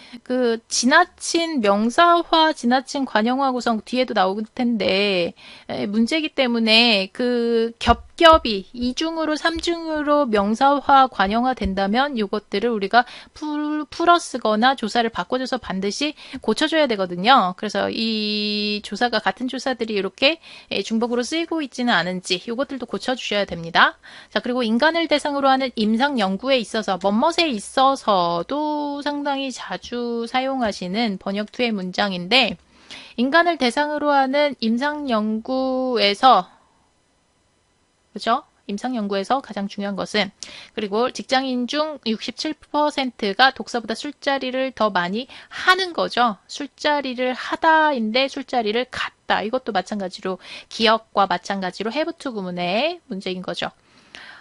지나친 명사화, 지나친 관형화 구성 뒤에도 나올 텐데, 문제이기 때문에 겹겹이 2중으로 3중으로 명사화, 관형화 된다면 이것들을 우리가 풀어 쓰거나 조사를 바꿔줘서 반드시 고쳐줘야 되거든요. 그래서 이 조사가 같은 조사들이 이렇게 중복으로 쓰이고 있지는 않은지 이것들도 고쳐주셔야 됩니다. 자, 그리고 인간을 대상으로 하는 임상 연구에 있어서 뭐뭇에 있어서도 상당히 자주 사용하시는 번역투의 문장인데 인간을 대상으로 하는 임상 연구에서 그죠? 임상 연구에서 가장 중요한 것은 그리고 직장인 중 67%가 독서보다 술자리를 더 많이 하는 거죠. 술자리를 하다인데 술자리를 갔다. 이것도 마찬가지로 기억과 마찬가지로 have to 구문의 문제인 거죠.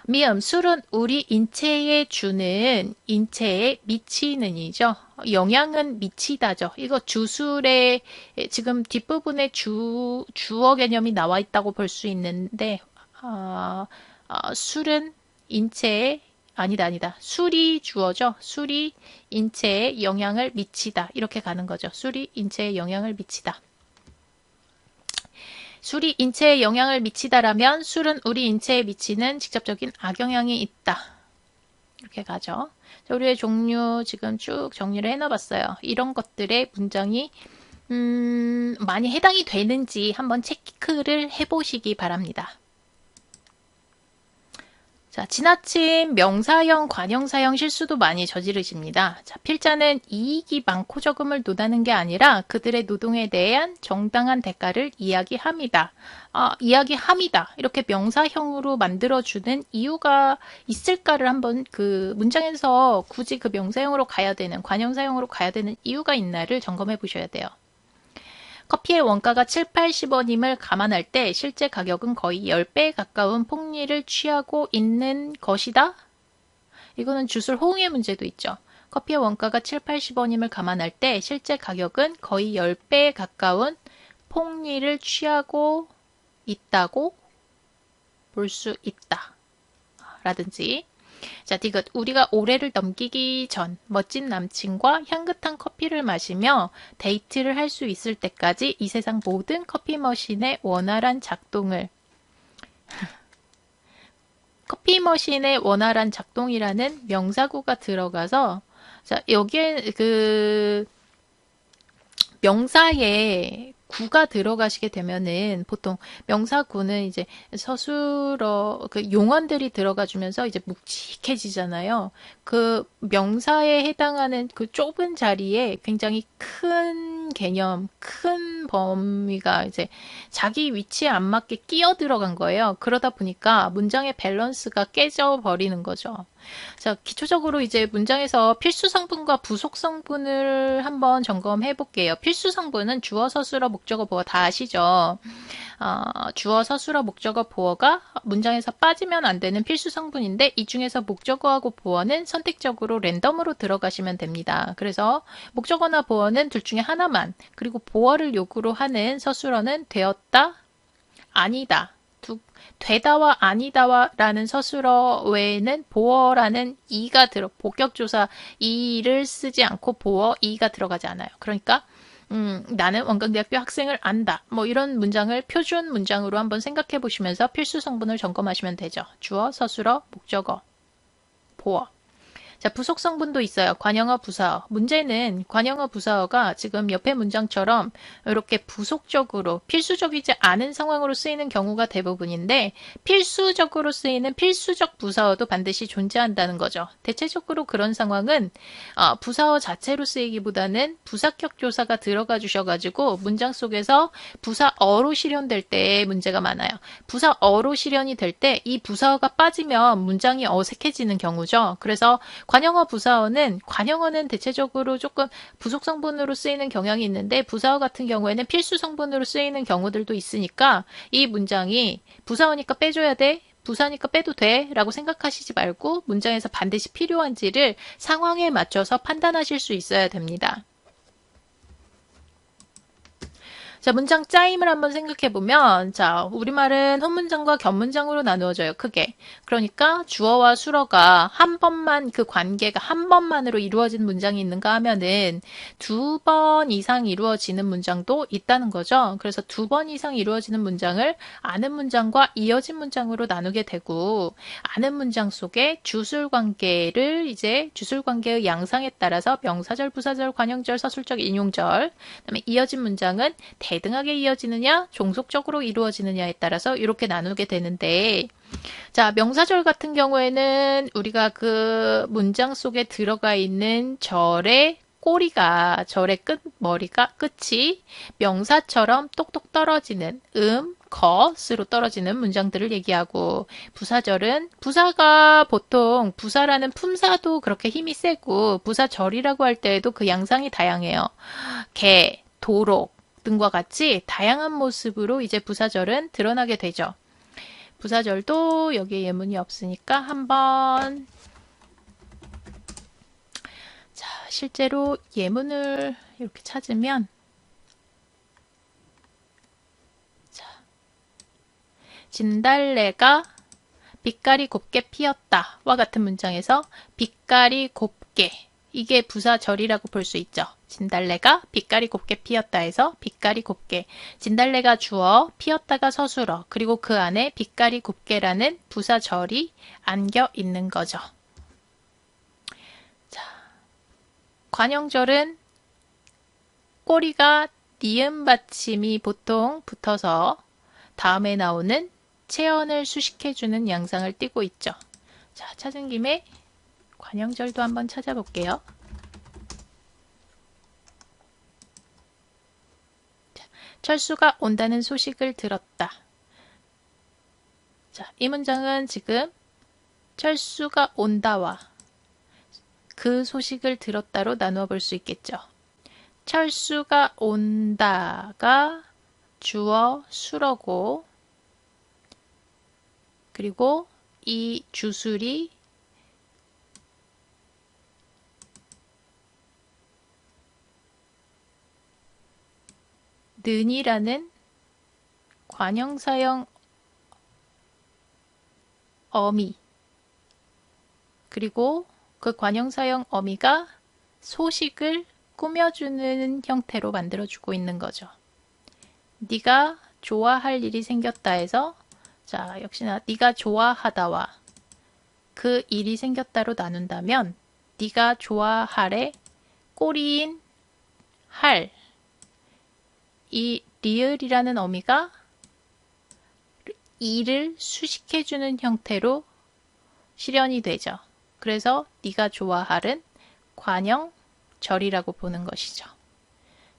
미음, 술은 우리 인체에 주는 인체에 미치는 이죠. 영향은 미치다죠. 이거 주술에 지금 뒷부분에 주어 개념이 나와 있다고 볼 수 있는데 술은 인체에 아니다. 술이 주어죠. 술이 인체에 영향을 미치다. 이렇게 가는 거죠. 술이 인체에 영향을 미치다. 술이 인체에 영향을 미치다라면 술은 우리 인체에 미치는 직접적인 악영향이 있다. 이렇게 가죠. 자, 우리의 종류 지금 쭉 정리를 해놔봤어요. 이런 것들의 문장이 많이 해당이 되는지 한번 체크를 해보시기 바랍니다. 자, 지나친 명사형, 관형사형 실수도 많이 저지르십니다. 자, 필자는 이익이 많고 적음을 논하는 게 아니라 그들의 노동에 대한 정당한 대가를 이야기합니다. 이야기합니다. 이렇게 명사형으로 만들어주는 이유가 있을까를 한번 그 문장에서 굳이 그 명사형으로 가야 되는, 관형사형으로 가야 되는 이유가 있나를 점검해 보셔야 돼요. 커피의 원가가 7, 80원임을 감안할 때 실제 가격은 거의 10배에 가까운 폭리를 취하고 있는 것이다. 이거는 주술 호응의 문제도 있죠. 커피의 원가가 7, 80원임을 감안할 때 실제 가격은 거의 10배에 가까운 폭리를 취하고 있다고 볼 수 있다. 라든지 자, 디귿. 우리가 올해를 넘기기 전 멋진 남친과 향긋한 커피를 마시며 데이트를 할 수 있을 때까지 이 세상 모든 커피 머신의 원활한 작동을 커피 머신의 원활한 작동이라는 명사구가 들어가서 자, 여기에 그 명사에 구가 들어가시게 되면은 보통 명사구는 이제 서술어 그 용언들이 들어가 주면서 이제 묵직해지잖아요. 그 명사에 해당하는 그 좁은 자리에 굉장히 큰 개념, 큰 범위가 이제 자기 위치에 안 맞게 끼어 들어간 거예요. 그러다 보니까 문장의 밸런스가 깨져 버리는 거죠. 자, 기초적으로 이제 문장에서 필수 성분과 부속 성분을 한번 점검해 볼게요. 필수 성분은 주어, 서술어, 목적어, 보어 다 아시죠? 주어, 서술어, 목적어, 보어가 문장에서 빠지면 안 되는 필수 성분인데 이 중에서 목적어하고 보어는 선택적으로 랜덤으로 들어가시면 됩니다. 그래서 목적어나 보어는 둘 중에 하나만, 그리고 보어를 요구로 하는 서술어는 되었다, 아니다. 되다와 아니다와라는 서술어 외에는 보어라는 이가 복격조사 이를 쓰지 않고 보어 이가 들어가지 않아요. 그러니까 나는 원광대학교 학생을 안다. 뭐 이런 문장을 표준 문장으로 한번 생각해 보시면서 필수 성분을 점검하시면 되죠. 주어, 서술어, 목적어, 보어. 자, 부속 성분도 있어요. 관형어, 부사어. 문제는 관형어, 부사어가 지금 옆에 문장처럼 이렇게 부속적으로 필수적이지 않은 상황으로 쓰이는 경우가 대부분인데 필수적으로 쓰이는 필수적 부사어도 반드시 존재한다는 거죠. 대체적으로 그런 상황은 부사어 자체로 쓰이기보다는 부사격 조사가 들어가 주셔가지고 문장 속에서 부사어로 실현될 때 문제가 많아요. 부사어로 실현이 될 때 이 부사어가 빠지면 문장이 어색해지는 경우죠. 그래서 관형어, 부사어는 대체적으로 조금 부속 성분으로 쓰이는 경향이 있는데 부사어 같은 경우에는 필수 성분으로 쓰이는 경우들도 있으니까 이 문장이 부사어니까 빼줘야 돼? 부사니까 빼도 돼? 라고 생각하시지 말고 문장에서 반드시 필요한지를 상황에 맞춰서 판단하실 수 있어야 됩니다. 자, 문장 짜임을 한번 생각해 보면, 자, 우리말은 혼문장과 겹문장으로 나누어져요, 크게. 그러니까 주어와 수어가 한 번만, 그 관계가 한 번만으로 이루어진 문장이 있는가 하면은 2번 이상 이루어지는 문장도 있다는 거죠. 그래서 2번 이상 이루어지는 문장을 아는 문장과 이어진 문장으로 나누게 되고, 아는 문장 속에 주술 관계를 이제 주술 관계의 양상에 따라서 명사절, 부사절, 관형절, 서술적 인용절, 그다음에 이어진 문장은 대등하게 이어지느냐, 종속적으로 이루어지느냐에 따라서 이렇게 나누게 되는데, 자, 명사절 같은 경우에는 우리가 그 문장 속에 들어가 있는 절의 꼬리가, 절의 머리가, 끝이 명사처럼 똑똑 떨어지는 것으로 떨어지는 문장들을 얘기하고, 부사절은 부사가 보통 부사라는 품사도 그렇게 힘이 세고 부사절이라고 할 때에도 그 양상이 다양해요. 개, 도록 등과 같이 다양한 모습으로 이제 부사절은 드러나게 되죠. 부사절도 여기에 예문이 없으니까 한번 자, 실제로 예문을 이렇게 찾으면 자, 진달래가 빛깔이 곱게 피었다 와 같은 문장에서 빛깔이 곱게, 이게 부사절이라고 볼 수 있죠. 진달래가 빛깔이 곱게 피었다 해서 빛깔이 곱게, 진달래가 주어, 피었다가 서술어, 그리고 그 안에 빛깔이 곱게라는 부사절이 안겨 있는 거죠. 관형절은 꼬리가 니은 받침이 보통 붙어서 다음에 나오는 체언을 수식해주는 양상을 띠고 있죠. 자, 찾은 김에 관형절도 한번 찾아볼게요. 자, 철수가 온다는 소식을 들었다. 자, 이 문장은 지금 철수가 온다와 그 소식을 들었다로 나누어 볼 수 있겠죠. 철수가 온다가 주어 수러고, 그리고 이 주술이 는이라는 관형사형 어미, 그리고 그 관형사형 어미가 소식을 꾸며주는 형태로 만들어주고 있는 거죠. 네가 좋아할 일이 생겼다 해서, 자, 역시나 네가 좋아하다와 그 일이 생겼다로 나눈다면 네가 좋아할의 꼬리인 할, 이 리을이라는 어미가 일을 수식해주는 형태로 실현이 되죠. 그래서 네가 좋아할은 관형절이라고 보는 것이죠.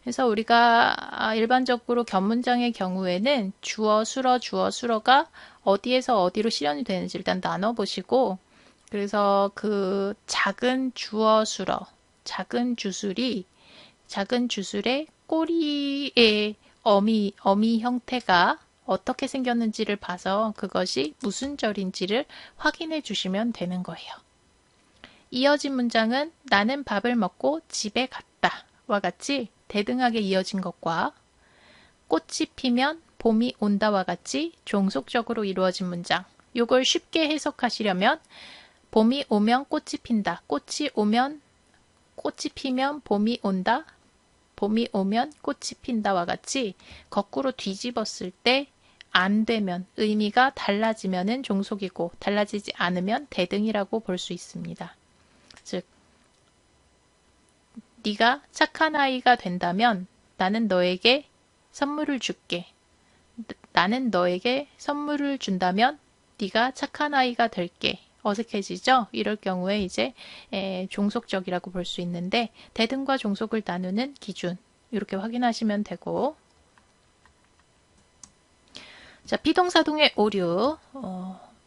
그래서 우리가 일반적으로 견문장의 경우에는 주어, 수러가 어디에서 어디로 실현이 되는지 일단 나눠보시고, 그래서 그 작은 주어, 수러, 작은 주술의 꼬리의 어미 형태가 어떻게 생겼는지를 봐서 그것이 무슨 절인지를 확인해 주시면 되는 거예요. 이어진 문장은 나는 밥을 먹고 집에 갔다 와 같이 대등하게 이어진 것과 꽃이 피면 봄이 온다와 같이 종속적으로 이루어진 문장, 이걸 쉽게 해석하시려면 봄이 오면 꽃이 핀다, 꽃이 피면 봄이 온다, 봄이 오면 꽃이 핀다와 같이 거꾸로 뒤집었을 때 안 되면, 의미가 달라지면은 종속이고 달라지지 않으면 대등이라고 볼 수 있습니다. 즉, 네가 착한 아이가 된다면 나는 너에게 선물을 줄게. 나는 너에게 선물을 준다면 네가 착한 아이가 될게. 어색해지죠? 이럴 경우에 이제 종속적이라고 볼 수 있는데, 대등과 종속을 나누는 기준 이렇게 확인하시면 되고, 자, 피동사동의 오류.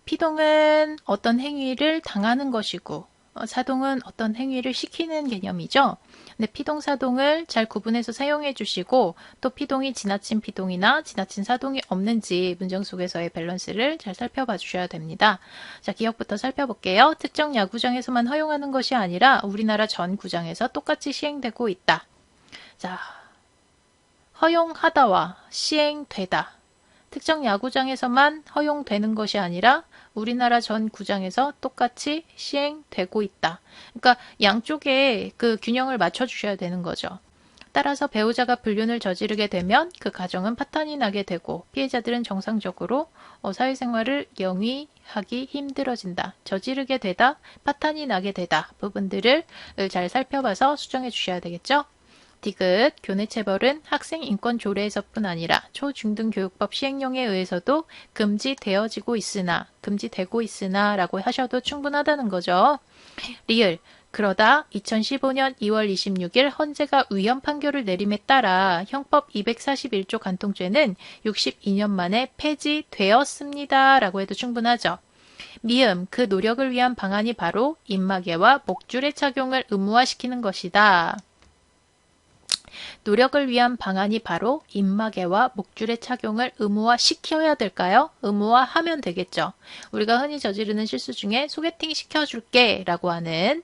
피동은 어떤 행위를 당하는 것이고, 사동은 어떤 행위를 시키는 개념이죠. 근데 피동사동을 잘 구분해서 사용해 주시고, 또 피동이 지나친 피동이나 지나친 사동이 없는지 문장 속에서의 밸런스를 잘 살펴봐 주셔야 됩니다. 자, 기억부터 살펴볼게요. 특정 야구장에서만 허용하는 것이 아니라 우리나라 전 구장에서 똑같이 시행되고 있다. 자, 허용하다와 시행되다. 특정 야구장에서만 허용되는 것이 아니라 우리나라 전 구장에서 똑같이 시행되고 있다. 그러니까 양쪽에 그 균형을 맞춰주셔야 되는 거죠. 따라서 배우자가 불륜을 저지르게 되면 그 가정은 파탄이 나게 되고 피해자들은 정상적으로 사회생활을 영위하기 힘들어진다. 저지르게 되다, 파탄이 나게 되다 부분들을 잘 살펴봐서 수정해 주셔야 되겠죠. 디귿, 교내체벌은 학생 인권 조례에서뿐 아니라 초중등 교육법 시행령에 의해서도 금지되고 있으나 라고 하셔도 충분하다는 거죠. 리을, 그러다 2015년 2월 26일 헌재가 위헌 판결을 내림에 따라 형법 241조 간통죄는 62년 만에 폐지되었습니다. 라고 해도 충분하죠. 미음, 그 노력을 위한 방안이 바로 입마개와 목줄의 착용을 의무화시키는 것이다. 노력을 위한 방안이 바로 입마개와 목줄의 착용을 의무화시켜야 될까요? 의무화하면 되겠죠. 우리가 흔히 저지르는 실수 중에 소개팅 시켜줄게 라고 하는,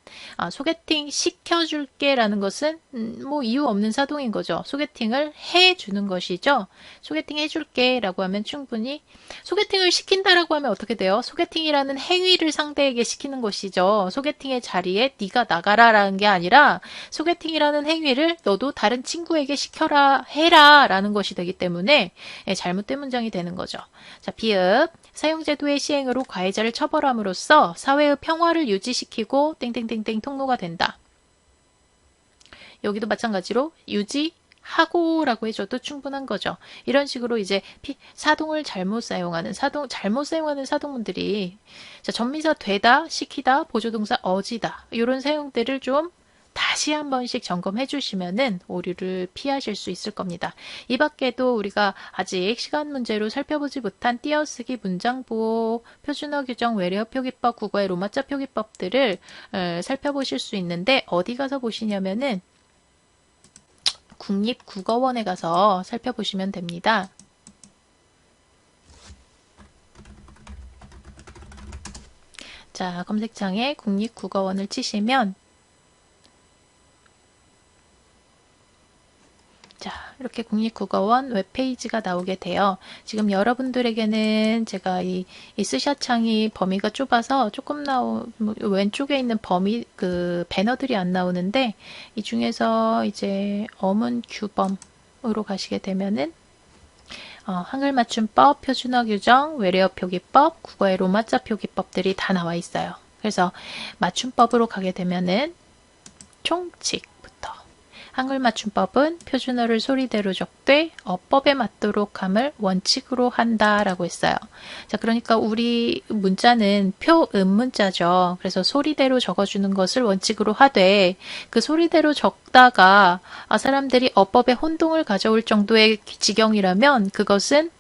소개팅 시켜줄게 라는 것은 뭐 이유 없는 사동인 거죠. 소개팅을 해주는 것이죠. 소개팅 해줄게 라고 하면 충분히, 소개팅을 시킨다라고 하면 어떻게 돼요? 소개팅이라는 행위를 상대에게 시키는 것이죠. 소개팅의 자리에 네가 나가라 라는 게 아니라 소개팅이라는 행위를 너도 다른 친구에게 시켜라, 해라 라는 것이 되기 때문에 잘못된 문장이 되는 거죠. 자, 비읍, 사용제도의 시행으로 가해자를 처벌함으로써 사회의 평화를 유지시키고 땡땡땡땡 통로가 된다. 여기도 마찬가지로 유지하고라고 해줘도 충분한 거죠. 이런 식으로 이제 사동을 잘못 사용하는 사동문들이 자, 전미사 되다, 시키다, 보조동사 어지다 이런 사용들을 좀 다시 한 번씩 점검해 주시면은 오류를 피하실 수 있을 겁니다. 이 밖에도 우리가 아직 시간 문제로 살펴보지 못한 띄어쓰기, 문장보호, 표준어 규정, 외래어 표기법, 국어의 로마자 표기법들을 살펴보실 수 있는데 어디 가서 보시냐면은 국립국어원에 가서 살펴보시면 됩니다. 자, 검색창에 국립국어원을 치시면 자, 이렇게 국립국어원 웹페이지가 나오게 돼요. 지금 여러분들에게는 제가 이 스샷 창이 범위가 좁아서 조금 왼쪽에 있는 배너들이 안 나오는데 이 중에서 이제 어문 규범으로 가시게 되면은 한글 맞춤법, 표준어 규정, 외래어 표기법, 국어의 로마자 표기법들이 다 나와 있어요. 그래서 맞춤법으로 가게 되면은 총칙부터 한글 맞춤법은 표준어를 소리대로 적되 어법에 맞도록 함을 원칙으로 한다라고 했어요. 자, 그러니까 우리 문자는 표음문자죠. 그래서 소리대로 적어주는 것을 원칙으로 하되 그 소리대로 적다가 사람들이 어법에 혼동을 가져올 정도의 지경이라면 그것은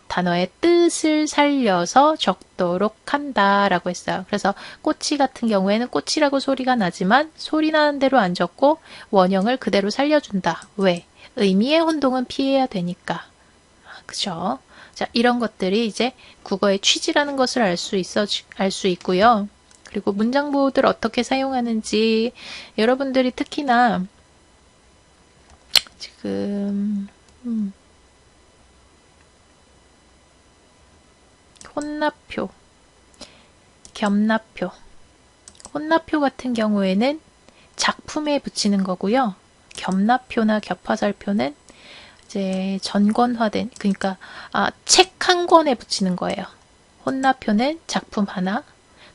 단어의 뜻을 살려서 적도록 한다라고 했어요. 그래서 꼬치 같은 경우에는 꼬치라고 소리가 나지만 소리 나는 대로 안 적고 원형을 그대로 살려준다. 왜? 의미의 혼동은 피해야 되니까. 그죠? 자, 이런 것들이 이제 국어의 취지라는 것을 알 수 있고요. 그리고 문장보호들 어떻게 사용하는지 여러분들이 특히나 지금 혼납표, 겸납표. 혼납표 같은 경우에는 작품에 붙이는 거고요. 겸납표나 겹화살표는 이제 전권화된, 그러니까 책 한 권에 붙이는 거예요. 혼납표는 작품 하나,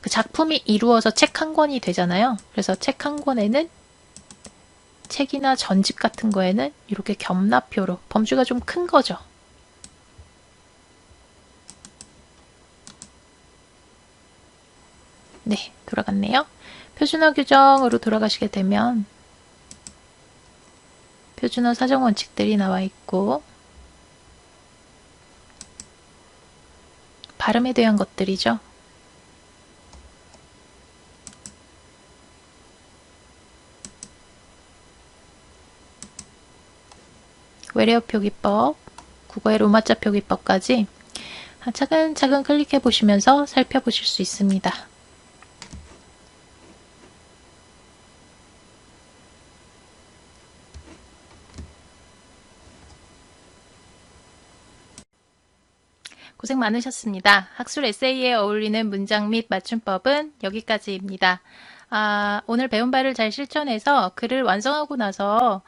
그 작품이 이루어서 책 한 권이 되잖아요. 그래서 책 한 권에는 책이나 전집 같은 거에는 이렇게 겸납표로 범주가 좀 큰 거죠. 네, 돌아갔네요. 표준어 규정으로 돌아가시게 되면 표준어 사정 원칙들이 나와 있고 발음에 대한 것들이죠. 외래어 표기법, 국어의 로마자 표기법까지 차근차근 클릭해 보시면서 살펴보실 수 있습니다. 고생 많으셨습니다. 학술 에세이에 어울리는 문장 및 맞춤법은 여기까지입니다. 오늘 배운 바를 잘 실천해서 글을 완성하고 나서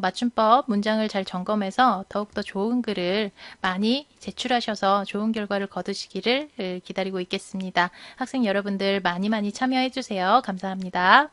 맞춤법 문장을 잘 점검해서 더욱더 좋은 글을 많이 제출하셔서 좋은 결과를 거두시기를 기다리고 있겠습니다. 학생 여러분들 많이 참여해 주세요. 감사합니다.